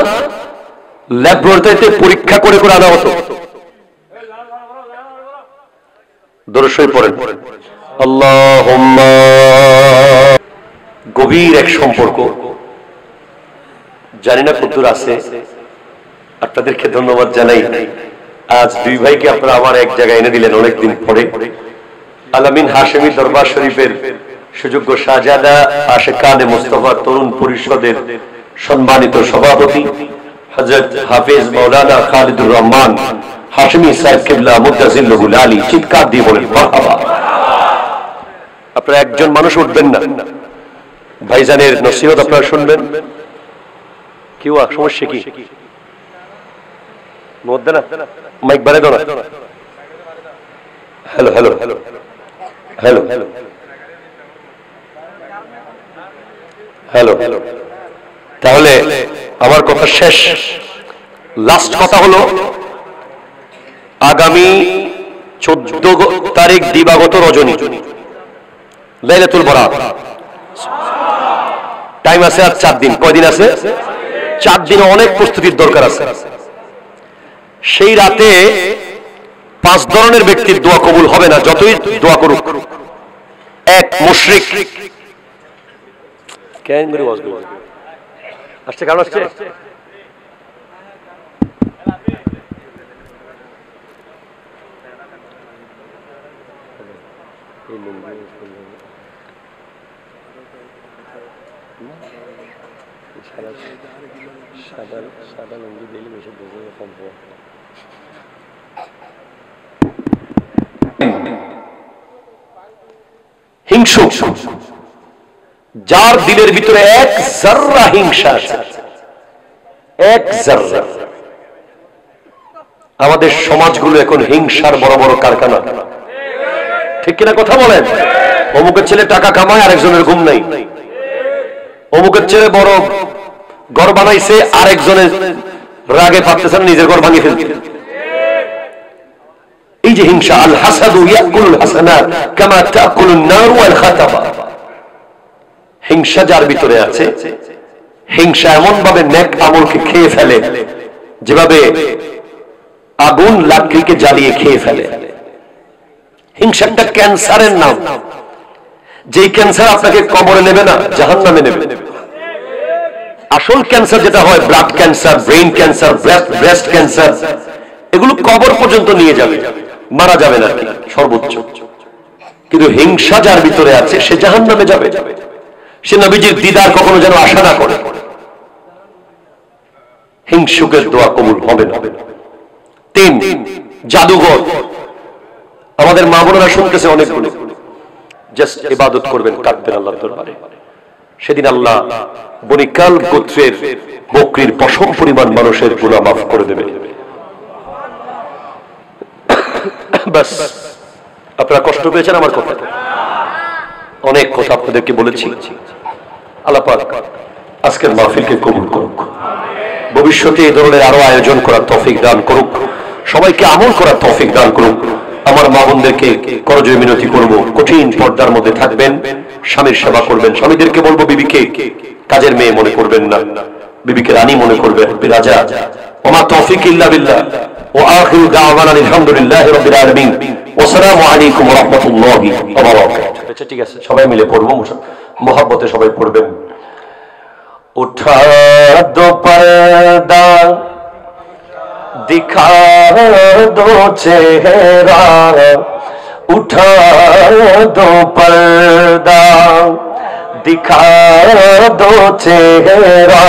ল্যাবরেটরিতে পরীক্ষা করে করে আনা হতো। দরুদ শরীফ পড়েন আল্লাহুম্মা। গভীর এক সম্পর্ক, জানি না কতদূর আছে। আপনাদেরকে ধন্যবাদ জানাই, আজ দুই ভাইকে আপনারা আমার এক জায়গায় এনে দিলেন অনেকদিন পরে। আলামিন হাশেমি দরবার শরীফের সুযোগ্য শাহজাদা আশিকানে মুস্তাফা তরুণ পরিষদের সম্মানিত সভাপতি হযরত হাফেজ মাওলানা খালিদুর রহমান হাশেমি সাহেব কিবলা মুদ্দাজিল্লুল আলী, চিৎকার দিয়ে বলেন মারহাবা। আপনারা একজন মানুষ উঠবেন না, ভাইজানের নসিহত আপনারা শুনবেন। কেউ সমস্যা কি? মধ্যে না মাইক বাড়ে দাও না। Hello hello hello hello hello hello. তাহলে আমার কথা শেষ। লাস্ট কথা হলো, আগামী 14 তারিখ দিবাগত রজনী লাইলাতুল বরাত, টাইম আছে আর 4 দিন। কয়দিন আছে? 4 দিনে অনেক প্রস্তুতির দরকার আছে। সেই রাতে 5 ধরনের ব্যক্তির দোয়া কবুল হবে না, যতই দোয়া করুক। এক, মুশরিক। কেন মেরে ওয়াজ করব আসছে, কারণ আসছে সাদা লুঙ্গি দিলে বেশি কম। হিংসুক, যার দিলের ভিতরে এক জাররা হিংসা আছে, এক জাররা। আমাদের সমাজগুলো এখন হিংসার বড় বড় কারখানা, ঠিক কিনা কথা বলেন? অমুকের ছেলে টাকা কামায়, আরেকজনের ঘুম নাই। অমুকের ছেলে বড় ঘর বানাইছে, আরেকজনের রাগে পারতেছে না, নিজের ঘর ভাঙিয়ে ফেলতে। এই যে হিংসা, আল হাসাদু ইয়াকুলুল হাসানাত কামা তাকুলুন নারু আল খাতাবা। হিংসা যার ভিতরে আছে, হিংসা এমন ভাবে নেক আমলকে খেয়ে ফেলে যেভাবে আগুন লাকড়িকে জ্বালিয়ে খেয়ে ফেলে। হিংসা একটা ক্যান্সারের নাম, যেই ক্যান্সার আপনাকে কবরে নেবে না, জাহান্নামে নেবে। আসল ক্যান্সার যেটা হয়, blood cancer, brain cancer, breast cancer, এগুলো কবর পর্যন্ত নিয়ে যাবে, মারা যাবে না সর্বোচ্চ। কিন্তু হিংসা যার ভিতরে আছে, সে জাহান্নামে যাবে। সে নবীজির দিদার কখনো যেন আশা না করে। হিংসুকের দোয়া কবুল হবে না। 3, জাদুঘর। আমাদের মা বোনেরা শুনতেছে অনেকগুলো, জাস্ট ইবাদত করবেন, কাঁদবেন আল্লাহর দরবারে। সেদিন আল্লাহ বনিকাল গোত্রের বকরির পশম পরিমাণ মানুষের গুনাহ মাফ করে দেবে। বাস, আপনারা কষ্ট পেয়েছেন আমার কথা? অনেক কথা আপনাদেরকে বলেছি। আল্লাহ পাক আজকের মাহফিলকে কবুল করুক, ভবিষ্যতে এই ধরনের আরো আয়োজন করার তৌফিক দান করুক, সবাইকে আমল করার তৌফিক দান করুক। আমার মা বোনদেরকে করজোড়ে মিনতি করব, কঠিন পর্দার মধ্যে থাকবেন, স্বামীর সেবা করবেন। স্বামীদেরকে বলবো, বিবিকে কাজের মেয়ে মনে করবেন না, বিবিকে রানী মনে করবেন, রাজা। ওমা তৌফিক ইল্লা বিল্লাহ, ওয়া আখিরু দাওয়ানা আলহামদুলিল্লাহি রাব্বিল আলামিন, ওয়া আসসালামু আলাইকুম ওয়া রাহমাতুল্লাহি ওয়া বারাকাতুহু। আচ্ছা ঠিক আছে, সবাই মিলে পড়বো। मोहब्बते सबाई पढ़बेन। उठा दो पर्दा दिखा दो चेहरा, उठा दो पर्दा दिखा दो चेहरा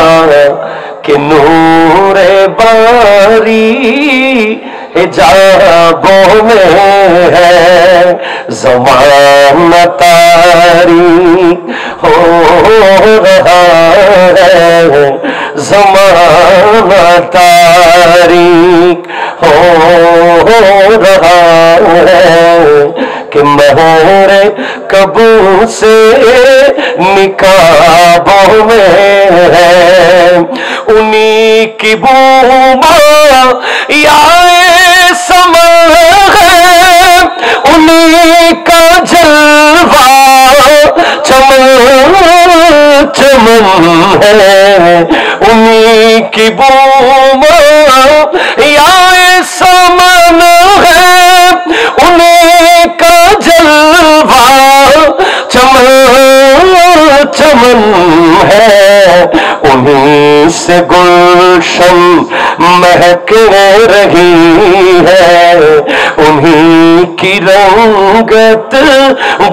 कि नूरे बारी हिजाबों में है ज़माना तारी हो रहा है, ज़माना तारी हो रहा है कि महर कबूल से निकाबों में है उन्हीं की बूमा या समा है, उन्हीं का जलवा चमन चमन है, उन्हीं की बूमा या समन है, उन्हीं का जलवा चमन चमन है, उन्हीं से गुलशन महक रही है, उन्हीं की रंगत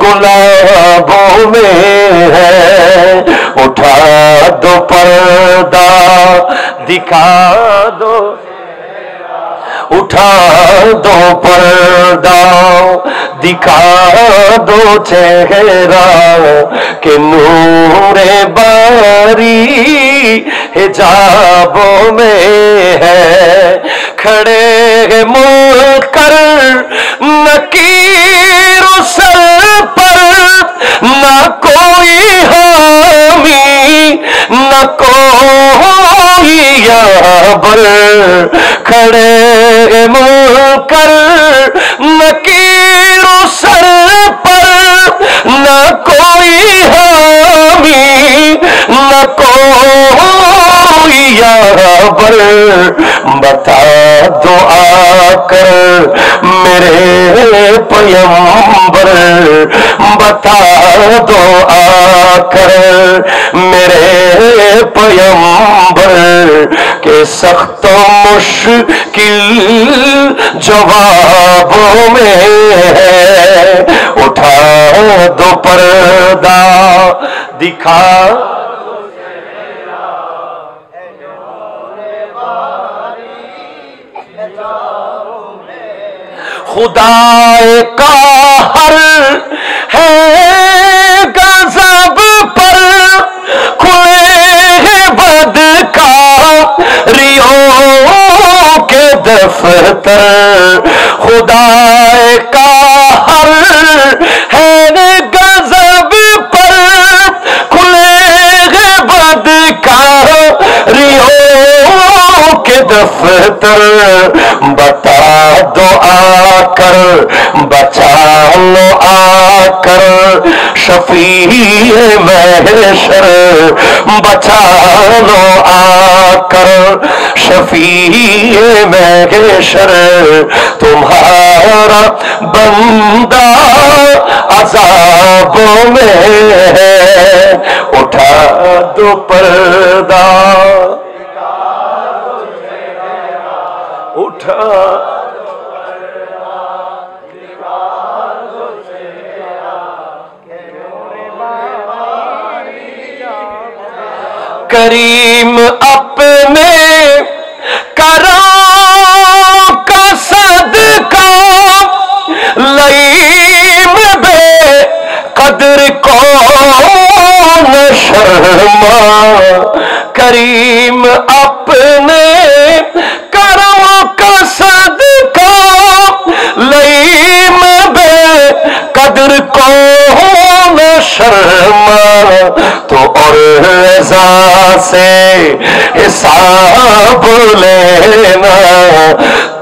गुलाबों में है। उठा दो पर्दा दिखा दो, उठा दो पर्दा दिखा दो चेहरा कि नूरे बारी हिजाबों में है। खड़े मुनकर नकीर सर पर, न कोई हामी न कोई याबर, खड़े मुनकर नकीर सर पर, न कोई हामी न कोई याबर। बता दो आकर मेरे पैगंबर, बता दो आकर मेरे पैगंबर के सख्त मुश्किल जवाबों में है। उठा दो पर्दा दिखा खुदाए का हर है गज़ब पर, खुले बदका रियों के दफ्तर। खुदाए का हर है गज़ब पर, खुले बदका रियों के दफ्तर। बता दो आकर बचा लो आकर शफीए महशर, बचा लो आकर शफीए महशर। तुम्हारा बंदा अज़ाबों में है। उठा दो पर्दा उठा करीम अपने करों का सदका लईम बे कदर को न शर्मा। करीम अपने करों का सदका लईम बे कदर को न शर्मा। तो और रज़ा से हिसाब लेना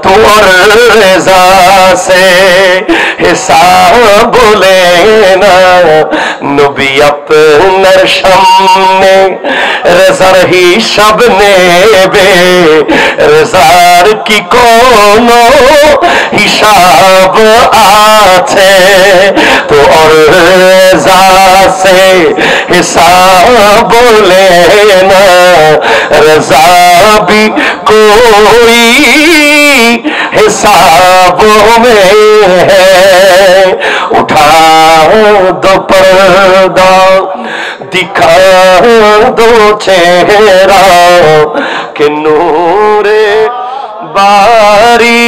تو اور رضا سے حساب لینا নবী আপনার সামনে রেজার হিসাব নেবে রেজার কি কোনো হিসাব আছে তো और रज़ा से हिसाब लेना रज़ा भी कोई हिसाब में है उठा दो पर्दा दिखा दो चेहरा कि नूरे बारी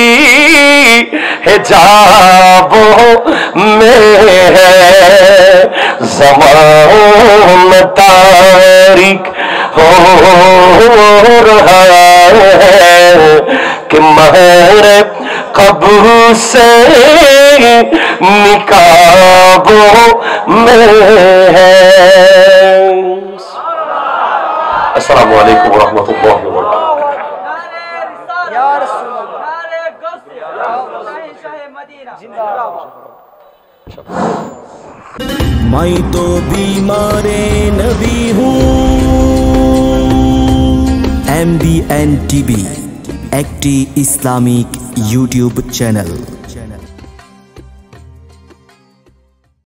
हिजाबों में है ज़मान तारीख हो रहा है कि महर कब्र से निकाबों में है। अस्सलामु अलैकुम व रहमतुल्लाहि व बरकातुहू। मैं तो बीमारे नबी हूँ। MBN TV একটি ইসলামিক ইউটিউব চ্যানেল।